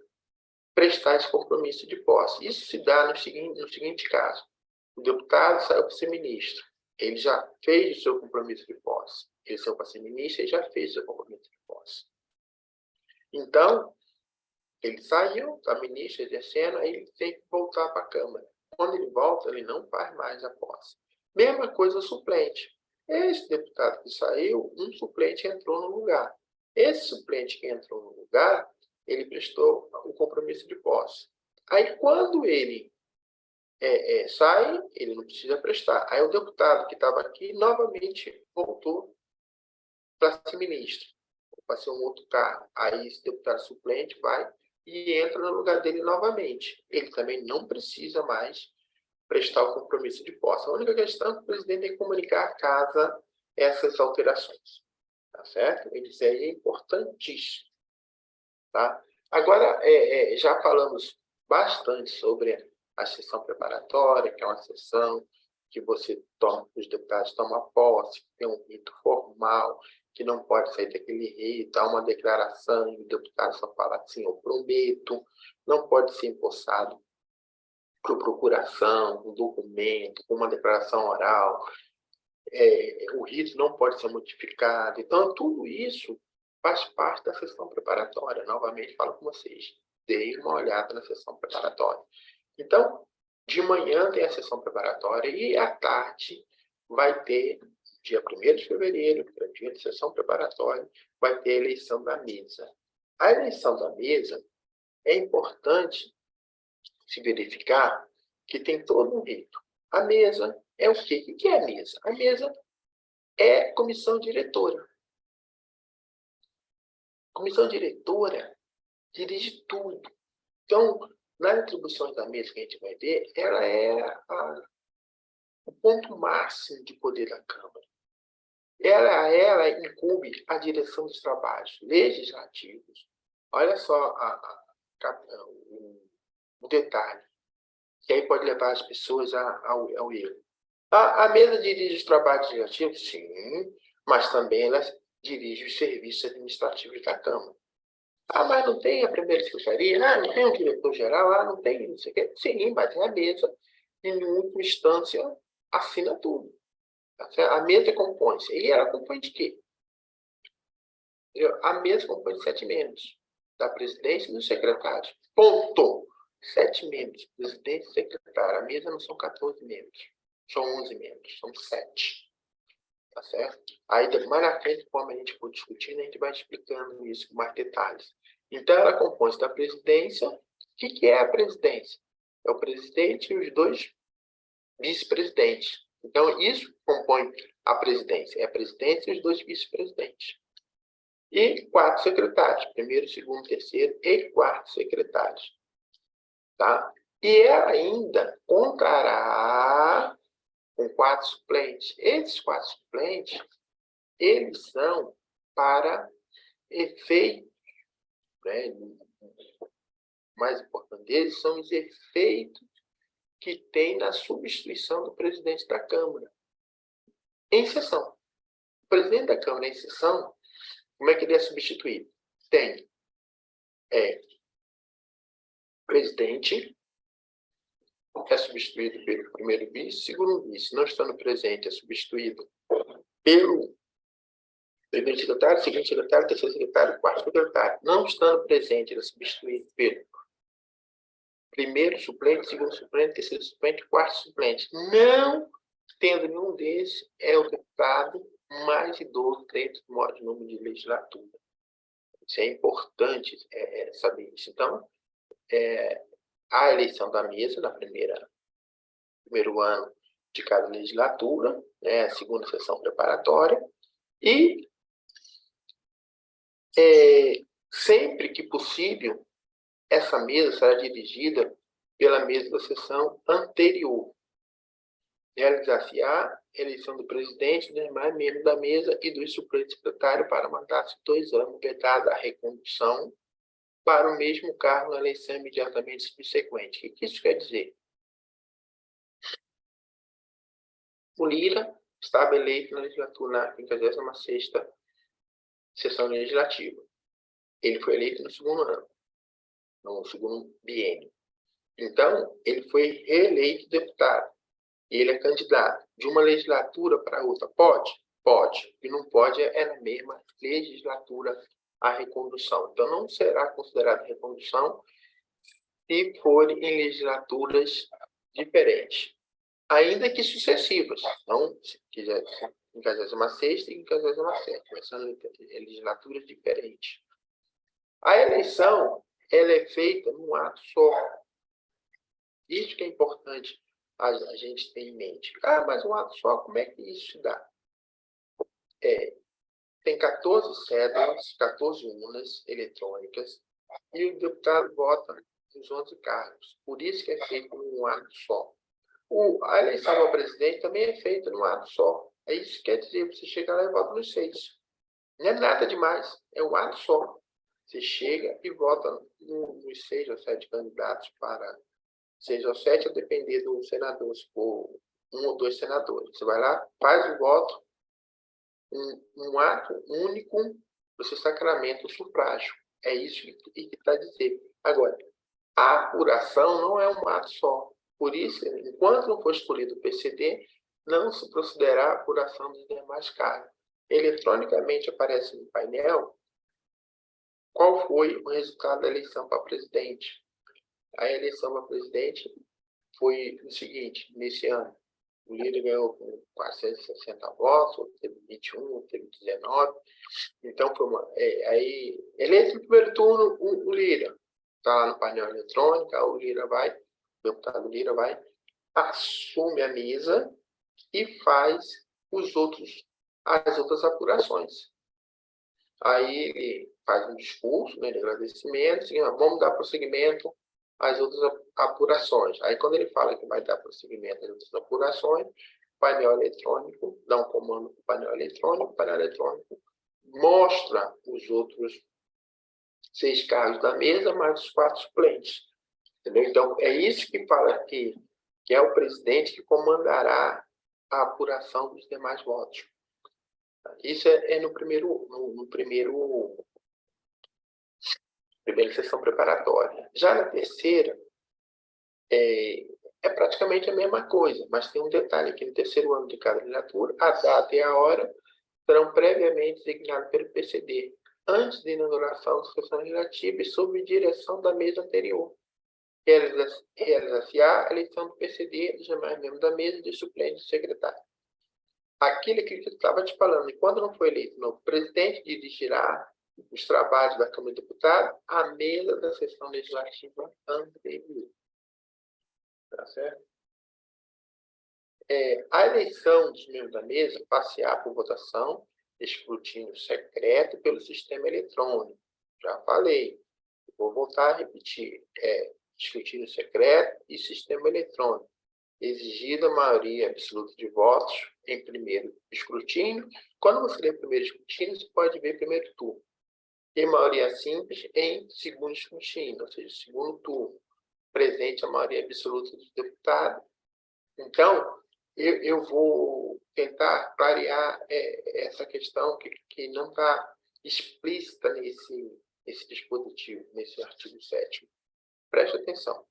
Speaker 1: prestar esse compromisso de posse. Isso se dá no seguinte caso. O deputado saiu para ser ministro. Ele já fez o seu compromisso de posse. Ele saiu para ser ministro e já fez o seu compromisso de posse. Então, ele saiu, está ministro, exercendo, aí ele tem que voltar para a Câmara. Quando ele volta, ele não faz mais a posse. Mesma coisa o suplente. Esse deputado que saiu, um suplente entrou no lugar. Esse suplente que entrou no lugar, ele prestou o compromisso de posse. Aí, quando ele sai, ele não precisa prestar. Aí, o deputado que estava aqui, novamente, voltou para ser ministro, para ser um outro cargo. Aí, esse deputado suplente vai e entra no lugar dele novamente. Ele também não precisa mais prestar o compromisso de posse. A única questão é que o presidente tem que comunicar caso essas alterações. Tá certo? Isso aí é importantíssimo. Tá? Agora, já falamos bastante sobre a sessão preparatória, que é uma sessão que os deputados tomam posse, que tem um rito formal, que não pode sair daquele rito, há uma declaração, e o deputado só fala assim, eu prometo, não pode ser empossado por procuração, um documento, uma declaração oral, o rito não pode ser modificado. Então, tudo isso faz parte da sessão preparatória. Novamente, falo com vocês, deem uma olhada na sessão preparatória. Então, de manhã tem a sessão preparatória e à tarde vai ter, dia 1º de fevereiro, que é o dia de sessão preparatória, vai ter a eleição da mesa. A eleição da mesa é importante se verificar que tem todo um rito. A mesa é o quê? O que é a mesa? A mesa é comissão diretora. A comissão diretora dirige tudo. Então, nas atribuições da mesa que a gente vai ver, ela é o ponto máximo de poder da Câmara. Ela incumbe a direção dos trabalhos legislativos. Olha só o detalhe, que aí pode levar as pessoas ao erro. A mesa dirige os trabalhos legislativos, sim, mas também ela dirige os serviços administrativos da Câmara. Mas não tem a primeira secretaria? Não tem o diretor-geral? Não tem não sei o quê. Sim, mas é a mesa, e, em última instância, assina tudo. A mesa compõe-se. E ela compõe de quê? A mesa compõe de 7 membros. Da presidência e dos secretários. Ponto. 7 membros. Presidente e secretário. A mesa não são 14 membros. São 11 membros. São 7. Tá certo? Aí, mais na frente, como a gente for discutindo, a gente vai explicando isso com mais detalhes. Então, ela compõe-se da presidência. O que é a presidência? É o presidente e os 2 vice-presidentes. Então, isso compõe a presidência. É a presidência e os 2 vice-presidentes. E 4 secretários. 1º, 2º, 3º e 4 secretários. Tá? E ela ainda contará com 4 suplentes. Esses 4 suplentes, eles são para efeitos, né? O mais importante deles são os efeitos que tem na substituição do presidente da Câmara. Em sessão. O presidente da Câmara em sessão, como é que ele é substituído? Tem presidente, é substituído pelo 1º vice, 2º vice. Não estando presente, é substituído pelo 1º secretário, 2º secretário, 3º secretário, 4º secretário. Não estando presente, ele é substituído pelo 1º suplente, 2º suplente, 3º suplente, 4º suplente. Não tendo nenhum desses, é o deputado mais idoso dentro do maior número de legislatura. Isso é importante saber isso. Então, a eleição da mesa, na primeira primeiro ano de cada legislatura, né, a segunda sessão preparatória, e sempre que possível, essa mesa será dirigida pela mesa da sessão anterior. Realizar-se-á eleição do presidente, dos demais membros da mesa e do suplente secretário para mandato de 2 anos, vedada a recondução para o mesmo cargo na eleição imediatamente subsequente. O que isso quer dizer? O Lira estava eleito na legislatura, na 56ª sessão legislativa. Ele foi eleito no segundo ano, no segundo biênio. Então, ele foi reeleito deputado. E ele é candidato de uma legislatura para outra. Pode? Pode. E não pode é na mesma legislatura a recondução. Então, não será considerada recondução se for em legislaturas diferentes, ainda que sucessivas. Então, se quiser, em 56ª e em 57ª, mas são legislaturas diferentes. A eleição ela é feita num ato só. Isso que é importante a gente ter em mente. Ah, mas um ato só, como é que isso se dá? Tem 14 cédulas, 14 urnas eletrônicas, e o deputado vota nos 11 cargos. Por isso que é feito num ato só. A eleição ao presidente também é feita num ato só. É isso que quer dizer, você chega lá e vota nos 6. Não é nada demais, é um ato só. Você chega e vota nos 6 ou 7 candidatos para 6 ou 7, a depender do senador, se for 1 ou 2 senadores. Você vai lá, faz o voto, um ato único, você sacramenta o sufrágio. É isso que está a dizer. Agora, a apuração não é um ato só. Por isso, enquanto não for escolhido o PCD, não se procederá a apuração dos demais cargos. Eletronicamente aparece no painel qual foi o resultado da eleição para presidente. A eleição para presidente foi o seguinte, nesse ano. O Lira ganhou com 460 votos, outro teve 21, outro teve 19. Então, foi aí, eleito no primeiro turno, o Lira está lá no painel eletrônico, o deputado Lira vai, assume a mesa e faz as outras apurações. Aí ele faz um discurso, né, de agradecimento, assim, vamos dar prosseguimento às outras apurações. Aí quando ele fala que vai dar prosseguimento às outras apurações, painel eletrônico, dá um comando para o painel eletrônico mostra os outros 6 cargos da mesa, mais os 4 suplentes. Entendeu? Então, é isso que fala aqui, que é o presidente que comandará a apuração dos demais votos. Isso é no primeira sessão preparatória. Já na terceira, é praticamente a mesma coisa, mas tem um detalhe aqui: no terceiro ano de cada legislatura, a data e a hora serão previamente designados pelo PCD, antes da inauguração da sessão legislativa e sob direção da mesa anterior. Realizar-se-á a eleição do PCD, dos demais membros da mesa e de suplente do secretário. Aquilo que eu estava te falando, enquanto não foi eleito novo presidente, dirigirá os trabalhos da Câmara de Deputados à mesa da sessão legislativa anterior. Tá certo? A eleição dos membros da mesa passear por votação, escrutínio secreto pelo sistema eletrônico. Já falei, vou voltar a repetir. Escrutínio secreto e sistema eletrônico. Exigida a maioria absoluta de votos em primeiro escrutínio. Quando você lê primeiro escrutínio, você pode ver primeiro turno. E maioria simples em segundo escrutínio, ou seja, segundo turno. Presente a maioria absoluta dos deputados. Então, eu vou tentar clarear essa questão que não está explícita nesse dispositivo, nesse artigo 7º. Preste atenção.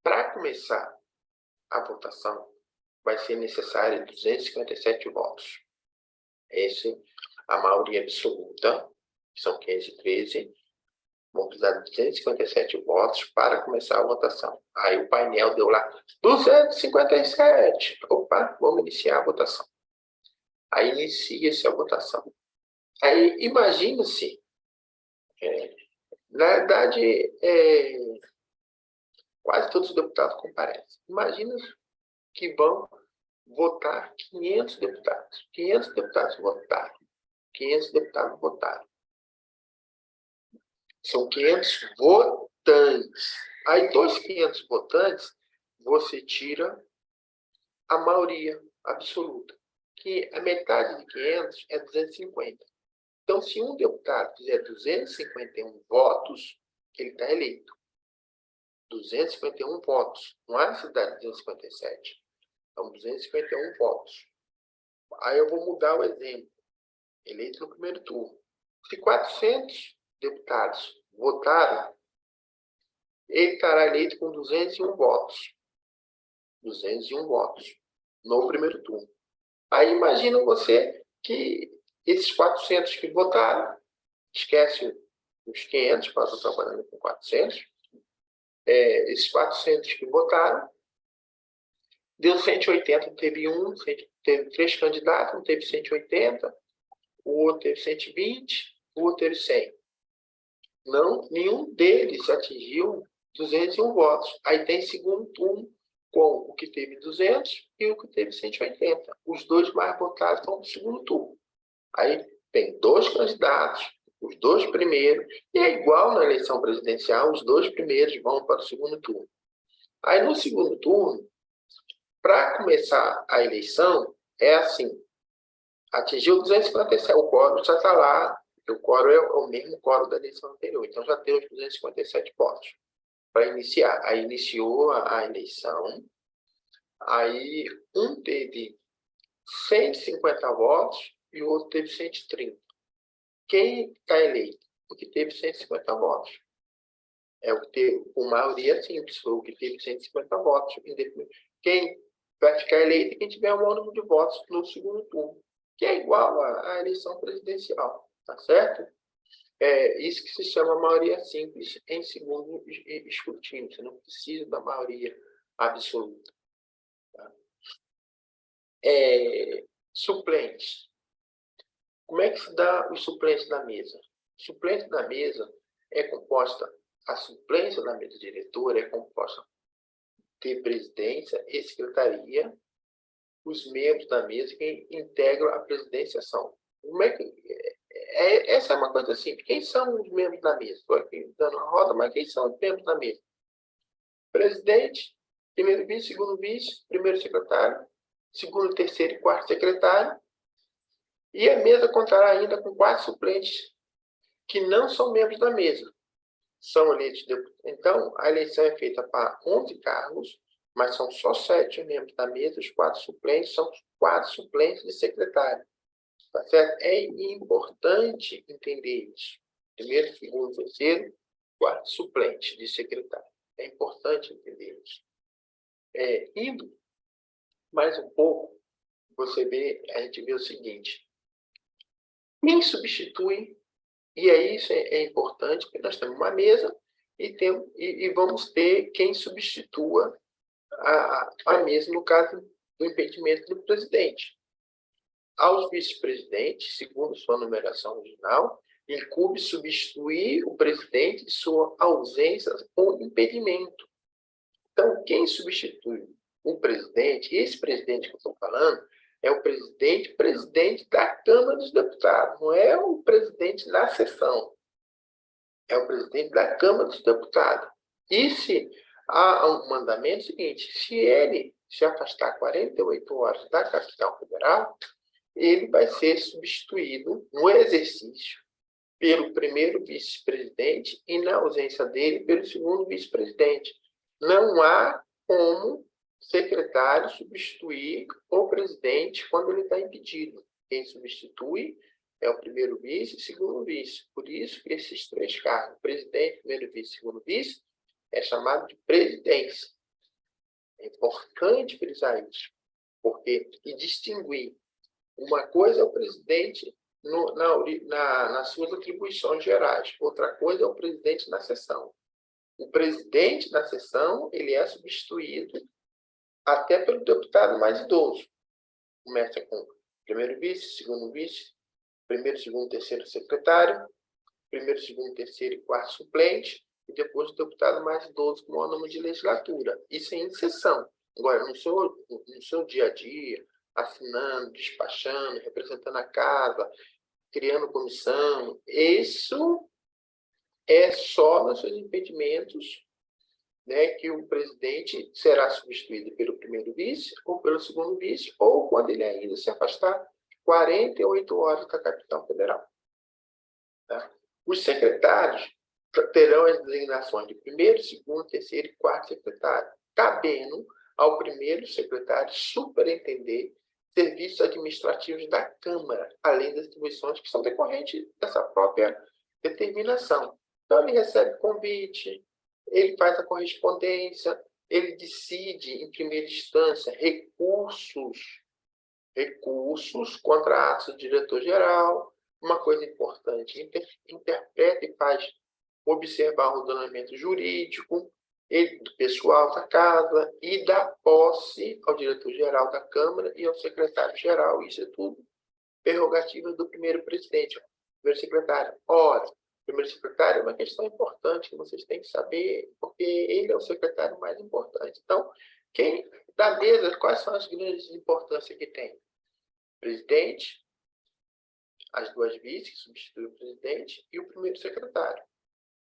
Speaker 1: Para começar a votação, vai ser necessário 257 votos. Essa é a maioria absoluta, que são 513. Vão precisar de 257 votos para começar a votação. Aí o painel deu lá 257. Opa, vamos iniciar a votação. Aí inicia-se a votação. Aí imagina-se, na verdade, quase todos os deputados comparecem. Imagina que vão votar 500 deputados. 500 deputados votaram. 500 deputados votaram. São 500 votantes. Aí, dos 500 votantes, você tira a maioria absoluta, que a metade de 500 é 250. Então, se um deputado fizer 251 votos, ele está eleito. 251 votos. Não há necessidade de 257. São 251 votos. Aí eu vou mudar o exemplo. Eleito no primeiro turno. Se 400 deputados votaram, ele estará eleito com 201 votos. 201 votos no primeiro turno. Aí imagina você que esses 400 que votaram, esquece os 500, para estar trabalhando com 400, esses 400 que votaram, deu 180, teve 3 candidatos, um teve 180, o outro teve 120, o outro teve 100. Não, nenhum deles atingiu 201 votos. Aí tem segundo turno com o que teve 200 e o que teve 180. Os dois mais votados estão no segundo turno. Aí tem 2 candidatos, os 2 primeiros, e é igual na eleição presidencial, os 2 primeiros vão para o segundo turno. Aí no segundo turno, para começar a eleição, é assim, atingiu 257, o quórum já está lá, o quórum é o mesmo quórum da eleição anterior, então já tem os 257 votos para iniciar. Aí iniciou a eleição, aí um teve 150 votos e o outro teve 130. Quem está eleito? O que teve 150 votos. É o que teve, com maioria simples, foi o que teve 150 votos. Quem vai ficar eleito é quem tiver o número de votos no segundo turno, que é igual à eleição presidencial, tá certo? É isso que se chama maioria simples em segundo escrutínio. Você não precisa da maioria absoluta. Tá? Suplentes. Como é que se dá os suplentes da mesa? Suplente da mesa é composta, a suplência da mesa diretora é composta de presidência e secretaria. Os membros da mesa que integram a presidência são. Como é que, essa é uma coisa simples. Quem são os membros da mesa? Estou aqui dando a roda, mas quem são os membros da mesa? Presidente, primeiro vice, segundo vice, primeiro secretário, segundo, terceiro e quarto secretário. E a mesa contará ainda com 4 suplentes que não são membros da mesa. São eleitos. Então, a eleição é feita para 11 cargos, mas são só 7 membros da mesa, os 4 suplentes são 4 suplentes de secretário. Tá certo? É importante entender isso. Primeiro, segundo, terceiro, 4 suplentes de secretário. É importante entender isso. Indo mais um pouco, a gente vê o seguinte. Quem substitui, e aí isso é importante, porque nós temos uma mesa e vamos ter quem substitua a mesa, no caso do impedimento do presidente. Aos vice-presidentes, segundo sua numeração original, incumbe substituir o presidente de sua ausência ou impedimento. Então, quem substitui o presidente, esse presidente que eu estou falando, é o presidente da Câmara dos Deputados, não é o presidente da sessão. É o presidente da Câmara dos Deputados. E se há um mandamento seguinte, se ele se afastar 48 horas da capital federal, ele vai ser substituído no exercício pelo primeiro vice-presidente e, na ausência dele, pelo segundo vice-presidente. Não há como secretário substituir o presidente quando ele está impedido. Quem substitui é o primeiro vice e segundo vice. Por isso que esses 3 cargos, presidente, primeiro vice e segundo vice, é chamado de presidência. É importante frisar isso, porque e distinguir. Uma coisa é o presidente nas suas atribuições gerais, outra coisa é o presidente na sessão. O presidente da sessão ele é substituído até pelo deputado mais idoso. Começa com primeiro vice, segundo vice, primeiro, segundo, terceiro secretário, primeiro, segundo, terceiro e quarto suplente, e depois o deputado mais idoso como órgão de legislatura. Isso é em sessão. Agora, no seu dia a dia, assinando, despachando, representando a casa, criando comissão, isso é só nos seus impedimentos, né, que o presidente será substituído pelo primeiro vice ou pelo segundo vice, ou quando ele ainda se afastar 48 horas da capital federal. Tá? Os secretários terão as designações de primeiro, segundo, terceiro e quarto secretário, cabendo ao primeiro secretário superintender serviços administrativos da Câmara, além das atribuições que são decorrentes dessa própria determinação. Então, ele recebe convite, ele faz a correspondência, ele decide, em primeira instância, recursos contra atos do diretor-geral. Uma coisa importante, interpreta e faz observar o ordenamento jurídico do pessoal da casa e dá posse ao diretor-geral da Câmara e ao secretário-geral. Isso é tudo prerrogativa do primeiro presidente, primeiro secretário. Ora, o primeiro secretário é uma questão importante que vocês têm que saber, porque ele é o secretário mais importante. Então, quem da mesa, quais são as grandes importâncias que tem? Presidente, as duas vices, que substituem o presidente, e o primeiro secretário.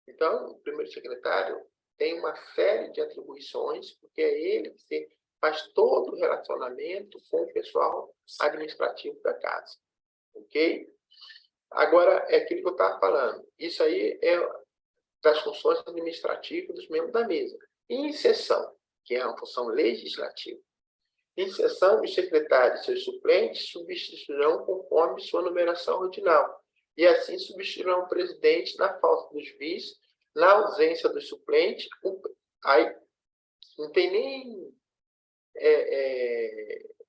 Speaker 1: Então, o primeiro secretário tem uma série de atribuições, porque é ele que faz todo o relacionamento com o pessoal administrativo da casa. Ok? Agora, é aquilo que eu estava falando. Isso aí é das funções administrativas dos membros da mesa. Em sessão, que é uma função legislativa, em sessão, os secretários e seus suplentes substituirão conforme sua numeração ordinal, e assim substituirão o presidente na falta dos vices, na ausência dos suplentes. Aí não tem nem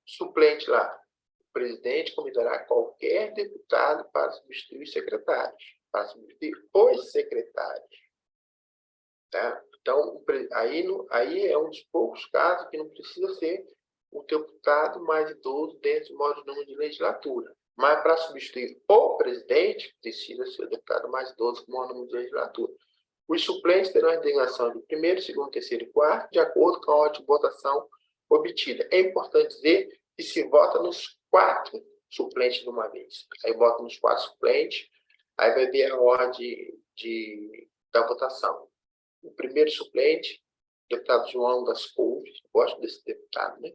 Speaker 1: suplente lá. O presidente convidará qualquer deputado para substituir os secretários, para substituir os secretários. Tá? Então, aí é um dos poucos casos que não precisa ser o deputado mais idoso dentro do modo de legislatura. Mas para substituir o presidente, precisa ser o deputado mais idoso como órgão de legislatura. Os suplentes terão a designação de primeiro, segundo, terceiro e quarto, de acordo com a ordem de votação obtida. É importante dizer que se vota nos 4 suplentes de uma vez. Aí vota nos 4 suplentes, aí vai ver a ordem da votação. O primeiro suplente, o deputado João das Couves, gosto desse deputado, né?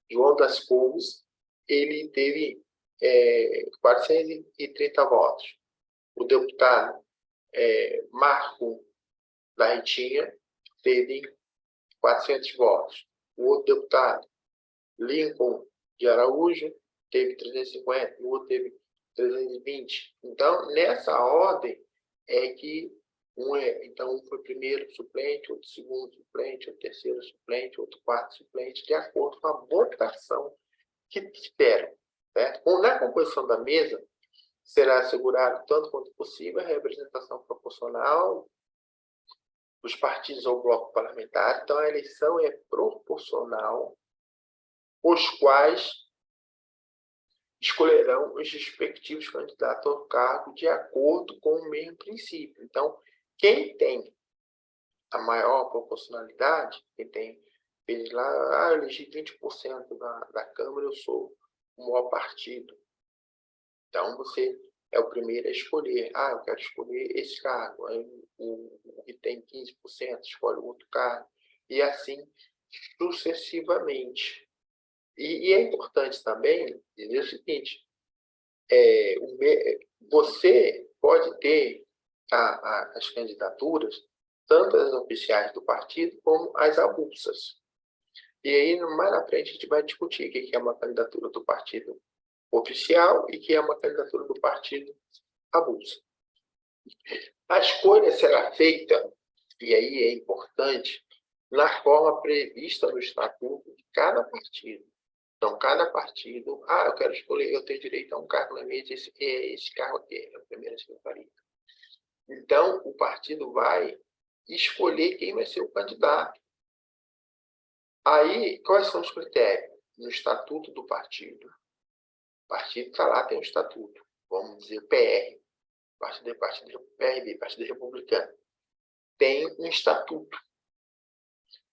Speaker 1: João das Couves, ele teve 430 votos. O deputado Marco da Ritinha teve 400 votos. O outro deputado, Lincoln de Araújo, teve 350, o outro teve 320. Então, nessa ordem é que então, um foi primeiro suplente, outro segundo suplente, outro terceiro suplente, outro quarto suplente, de acordo com a votação que esperam. Certo? Na composição da mesa, será assegurado, tanto quanto possível, a representação proporcional dos partidos ao bloco parlamentar. Então, a eleição é proporcional, os quais escolherão os respectivos candidatos ao cargo de acordo com o mesmo princípio. Então, quem tem a maior proporcionalidade, quem tem, fez lá, eu elegi 20% da Câmara, eu sou o maior partido. Então, você é o primeiro a escolher. Eu quero escolher esse cargo. Aí, o que tem 15% escolhe o outro cargo. E assim sucessivamente. E é importante também dizer o seguinte, você pode ter as candidaturas, tanto as oficiais do partido como as avulsas. E aí, mais na frente, a gente vai discutir o que é uma candidatura do partido oficial e o que é uma candidatura do partido avulsa. A escolha será feita, e aí é importante, na forma prevista no estatuto de cada partido. Então, cada partido, eu quero escolher, eu tenho direito a um cargo na mesa, esse cargo aqui é a primeira secretaria. Então, o partido vai escolher quem vai ser o candidato. Aí, quais são os critérios? No estatuto do partido. O partido está lá, tem um estatuto. Vamos dizer PR. Partido PRB, Partido Republicano. tem um estatuto.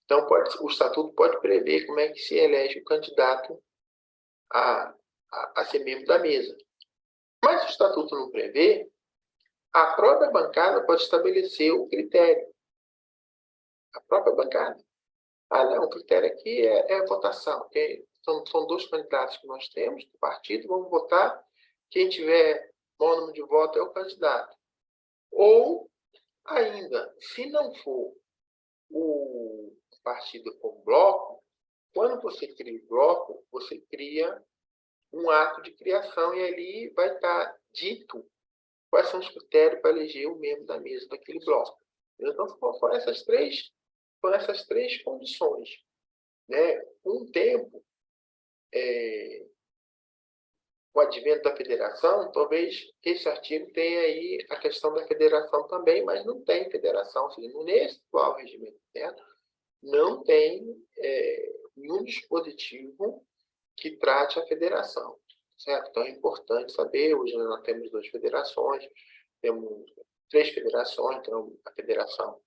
Speaker 1: Então, o estatuto pode prever como é que se elege o candidato a ser membro da mesa. Mas o estatuto não prevê, a própria bancada pode estabelecer o critério. A própria bancada. Não, o critério aqui é votação. Okay? São 2 candidatos que nós temos do partido, vamos votar. Quem tiver maior número de votos é o candidato. Ou, ainda, se não for o partido com bloco, quando você cria o bloco, você cria um ato de criação e ali vai estar dito quais são os critérios para eleger o membro da mesa daquele bloco. Então, foram essas três condições. Né? Com o tempo, o advento da federação, talvez esse artigo tenha aí a questão da federação também, mas não tem federação. Ou seja, nesse atual regimento interno, não tem nenhum dispositivo que trate a federação. Certo? Então, é importante saber, hoje nós temos 2 federações, temos 3 federações, então a federação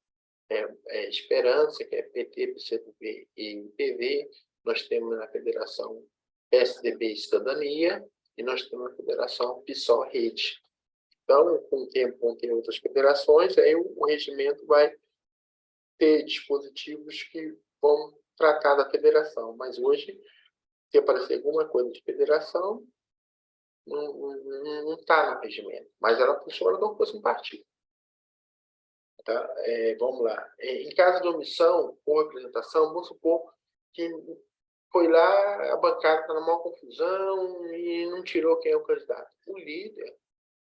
Speaker 1: Esperança, que é PT, PCdoB e PV, nós temos a federação PSDB e Cidadania, e nós temos a federação PSOL Rede. Então, com o tempo, vão ter outras federações, aí o regimento vai ter dispositivos que vão tratar da federação. Mas hoje, se aparecer alguma coisa de federação, não está no regimento. Mas ela funciona como se fosse um partido. Tá? Vamos lá. Em caso de omissão ou representação, vamos supor que foi lá, a bancada está na maior confusão e não tirou quem é o candidato. O líder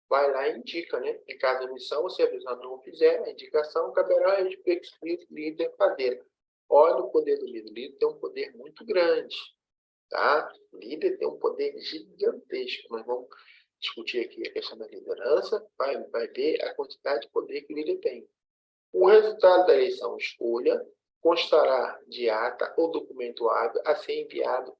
Speaker 1: vai lá e indica, né? Em caso de omissão, se a avisado não fizer a indicação, caberá ao líder fazer. Olha o poder do líder. O líder tem um poder muito grande. Tá? O líder tem um poder gigantesco. Nós vamos discutir aqui a questão da liderança, vai ver a quantidade de poder que o líder tem. O resultado da eleição escolha constará de ata ou documento hábil a ser enviado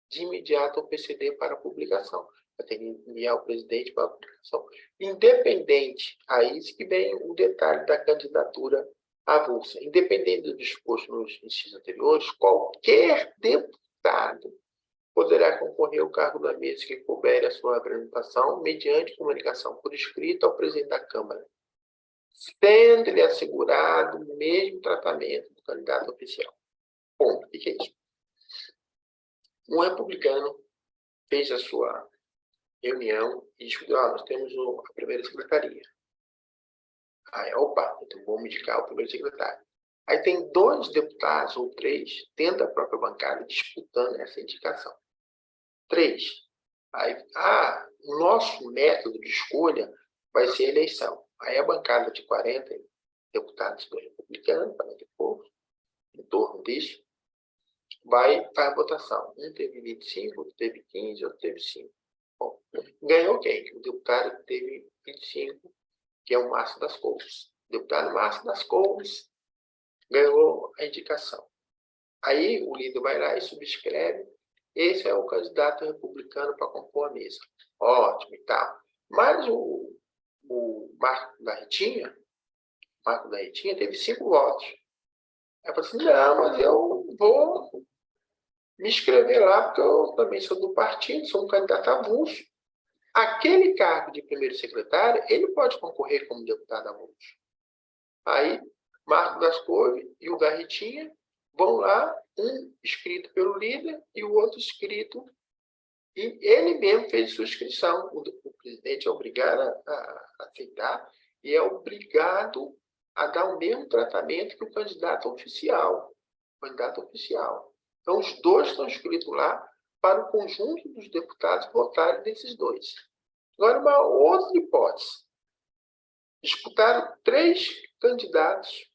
Speaker 1: de imediato ao PCD para publicação. Vai ter que enviar o presidente para a publicação. Independente, aí que vem o detalhe da candidatura avulsa. Independente do disposto nos incisos anteriores, qualquer deputado poderá concorrer ao cargo da mesa que couber a sua apresentação mediante comunicação por escrito ao presidente da Câmara, sendo-lhe assegurado o mesmo tratamento do candidato oficial. Ponto. O que é isso? Um republicano fez a sua reunião e discutiu, nós temos a primeira secretaria. Aí, opa, então vamos indicar o primeiro secretário. Aí tem 2 deputados ou 3 dentro da própria bancada disputando essa indicação. 3. Aí, o nosso método de escolha vai ser a eleição. Aí a bancada de 40 deputados do republicano, 40 e poucos, em torno disso, faz a votação. Um teve 25, outro teve 15, outro teve 5. Bom, ganhou quem? O deputado que teve 25, que é o Márcio das Couves. O deputado Márcio das Couves ganhou a indicação. Aí o líder vai lá e subscreve. Esse é o candidato republicano para compor a mesa. Ótimo e tal. Mas o Marco da Ritinha teve 5 votos. Aí eu falei assim, não, mas eu vou me inscrever lá, porque eu também sou do partido, sou um candidato avulso. Aquele cargo de primeiro secretário, ele pode concorrer como deputado avulso. Aí, Marco das Couves e o da Ritinha vão lá, um escrito pelo líder e o outro escrito. E ele mesmo fez sua inscrição. O presidente é obrigado a aceitar e é obrigado a dar o mesmo tratamento que o candidato oficial. Então, os 2 estão inscritos lá para o conjunto dos deputados votarem nesses 2. Agora, uma outra hipótese. Disputaram 3 candidatos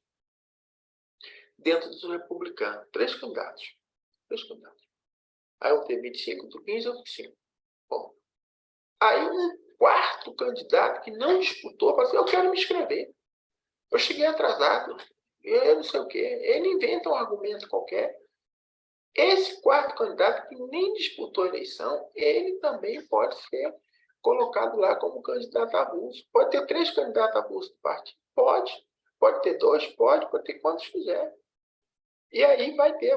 Speaker 1: dentro dos republicanos. 3 candidatos. Aí um teve 25, outro 15, outro 5. Bom. Aí um 4º candidato que não disputou, falou assim, eu quero me inscrever. Eu cheguei atrasado. Eu não sei o quê. Ele inventa um argumento qualquer. Esse 4º candidato que nem disputou a eleição, ele também pode ser colocado lá como candidato avulso. Pode ter 3 candidatos avulsos do partido? Pode. Pode ter dois? Pode ter quantos quiser. E aí vai ter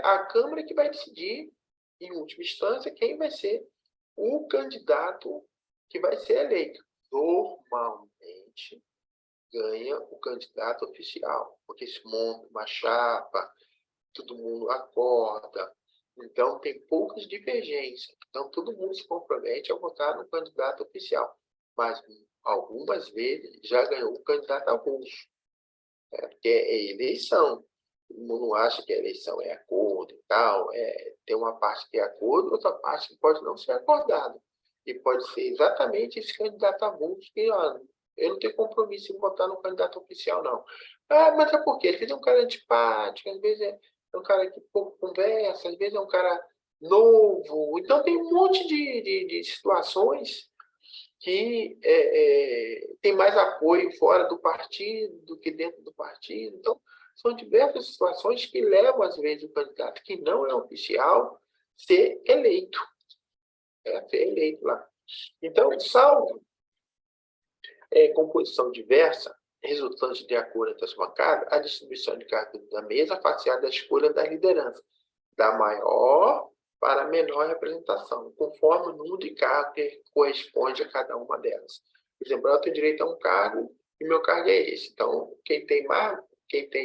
Speaker 1: a Câmara que vai decidir, em última instância, quem vai ser o candidato que vai ser eleito. Normalmente, ganha o candidato oficial, porque se monta uma chapa, todo mundo acorda, então tem poucas divergências. Então, todo mundo se compromete a votar no candidato oficial. Mas, algumas vezes, já ganhou o candidato avulso. Porque é eleição. Todo mundo acha que a eleição é acordo e tal. Tem uma parte que é acordo, outra parte que pode não ser acordado. E pode ser exatamente esse candidato avulso que, eu não tenho compromisso em votar no candidato oficial, não. Mas é porque às vezes é um cara antipático, às vezes é um cara que pouco conversa, às vezes é um cara novo. Então tem um monte de situações que tem mais apoio fora do partido do que dentro do partido. Então, são diversas situações que levam, às vezes, o candidato que não é oficial ser eleito. Ser eleito lá. Então, salvo composição diversa, resultante de acordo entre as bancadas, a distribuição de cargos da mesa faceada da escolha da liderança, da maior para a menor representação, conforme o número de cargos que corresponde a cada uma delas. Por exemplo, eu tenho direito a um cargo e meu cargo é esse. Então, quem tem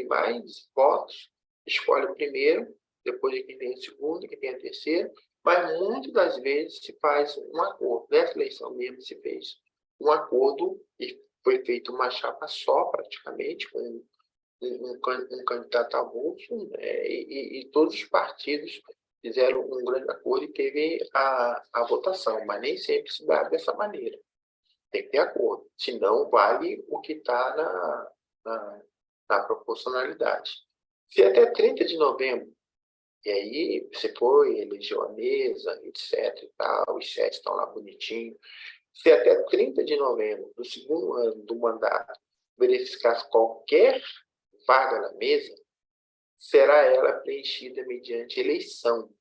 Speaker 1: mais votos, escolhe o primeiro, depois de quem tem o segundo, quem tem o terceiro, mas muitas das vezes se faz um acordo. Nessa eleição mesmo se fez um acordo e foi feita uma chapa só, praticamente, com um candidato avulso, né? E todos os partidos fizeram um grande acordo e teve a votação, mas nem sempre se dá dessa maneira. Tem que ter acordo, senão vale o que está na proporcionalidade. Se até 30 de novembro, e aí você foi, elegeu a mesa, etc. e tal, os sete estão lá bonitinho. Se até 30 de novembro do segundo ano do mandato verificar qualquer vaga na mesa, será ela preenchida mediante eleição,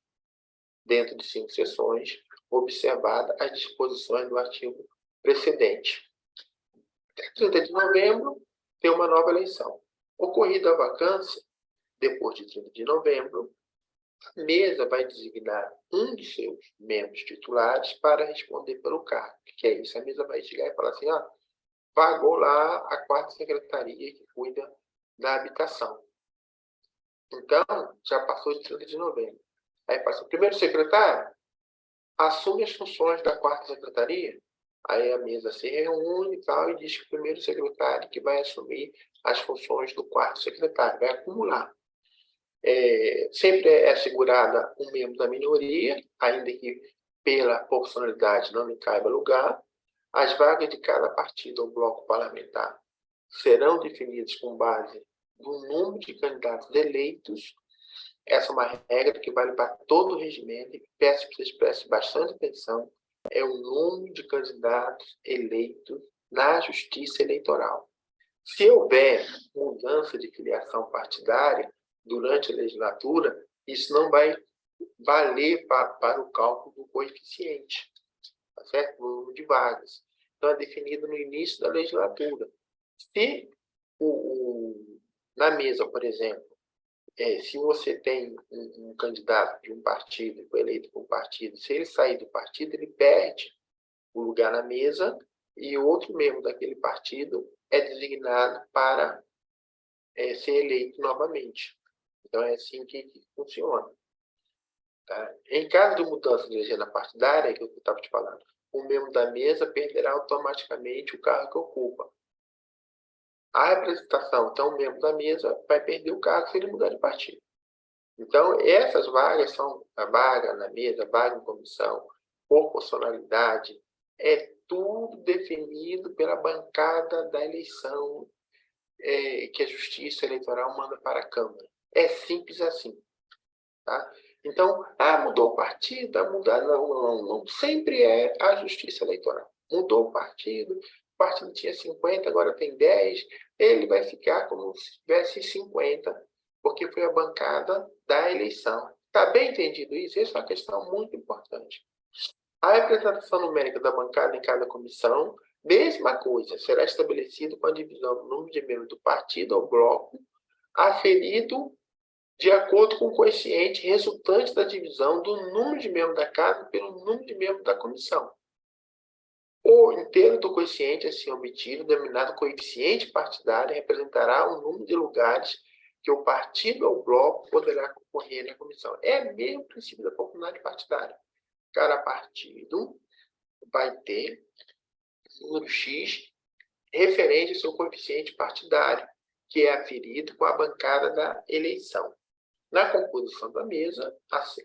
Speaker 1: dentro de 5 sessões, observada as disposições do artigo precedente. Até 30 de novembro, tem uma nova eleição. Ocorrida a vacância, depois de 30 de novembro, a mesa vai designar um de seus membros titulares para responder pelo cargo. O que é isso? A mesa vai chegar e falar assim, vagou lá a quarta secretaria que cuida da habitação. Então, já passou de 30 de novembro. Aí passa o primeiro secretário, assume as funções da quarta secretaria, aí a mesa se reúne e tal, e diz que o primeiro secretário que vai assumir as funções do quarto secretário, vai acumular. Sempre é assegurada um membro da minoria, ainda que pela proporcionalidade não lhe caiba lugar. As vagas de cada partido ou bloco parlamentar serão definidas com base no número de candidatos eleitos. Essa é uma regra que vale para todo o regimento e peço que vocês prestem bastante atenção. É o número de candidatos eleitos na Justiça Eleitoral. Se houver mudança de filiação partidária durante a legislatura, isso não vai valer para o cálculo do coeficiente, tá certo? O número de vagas. Então, é definido no início da legislatura. Se na mesa, por exemplo, se você tem um candidato de um partido, foi eleito por um partido, se ele sair do partido, ele perde o lugar na mesa e outro membro daquele partido é designado para ser eleito novamente. Então, é assim que funciona. Tá? Em caso de mudança de legenda partidária, que eu estava te falando, o membro da mesa perderá automaticamente o cargo que ocupa. A representação, então, o membro da mesa vai perder o cargo se ele mudar de partido. Então, essas vagas são a vaga na mesa, vaga em comissão, proporcionalidade, é tudo definido pela bancada da eleição que a Justiça Eleitoral manda para a Câmara. É simples assim. Tá? Então, mudou o partido, mudar, não. Sempre é a Justiça Eleitoral. Mudou o partido tinha 50, agora tem 10, ele vai ficar como se tivesse 50, porque foi a bancada da eleição. Está bem entendido isso? Essa é uma questão muito importante. A representação numérica da bancada em cada comissão Mesma coisa, será estabelecido com a divisão do número de membros do partido ou bloco, aferido de acordo com o quociente resultante da divisão do número de membros da casa pelo número de membros da comissão. O inteiro do quociente assim obtido, denominado coeficiente partidário, representará o número de lugares que o partido ou bloco poderá concorrer na comissão. É mesmo o princípio da proporcionalidade partidária. Cada partido vai ter número X referente ao seu coeficiente partidário, que é aferido com a bancada da eleição. Na composição da mesa,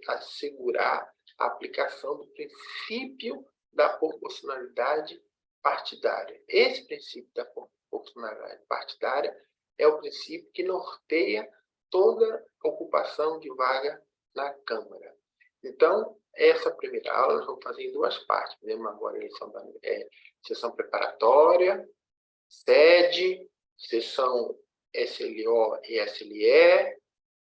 Speaker 1: assegurar a aplicação do princípio da proporcionalidade partidária. Esse princípio da proporcionalidade partidária é o princípio que norteia toda ocupação de vaga na Câmara. Então, essa primeira aula nós vamos fazer em duas partes. Temos agora a eleição da sessão preparatória, sede, sessão SLO e SLE,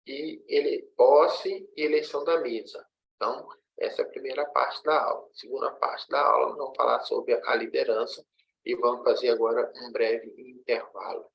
Speaker 1: e posse e eleição da mesa. Então, essa é a primeira parte da aula. Segunda parte da aula, nós vamos falar sobre a liderança e vamos fazer agora um breve intervalo.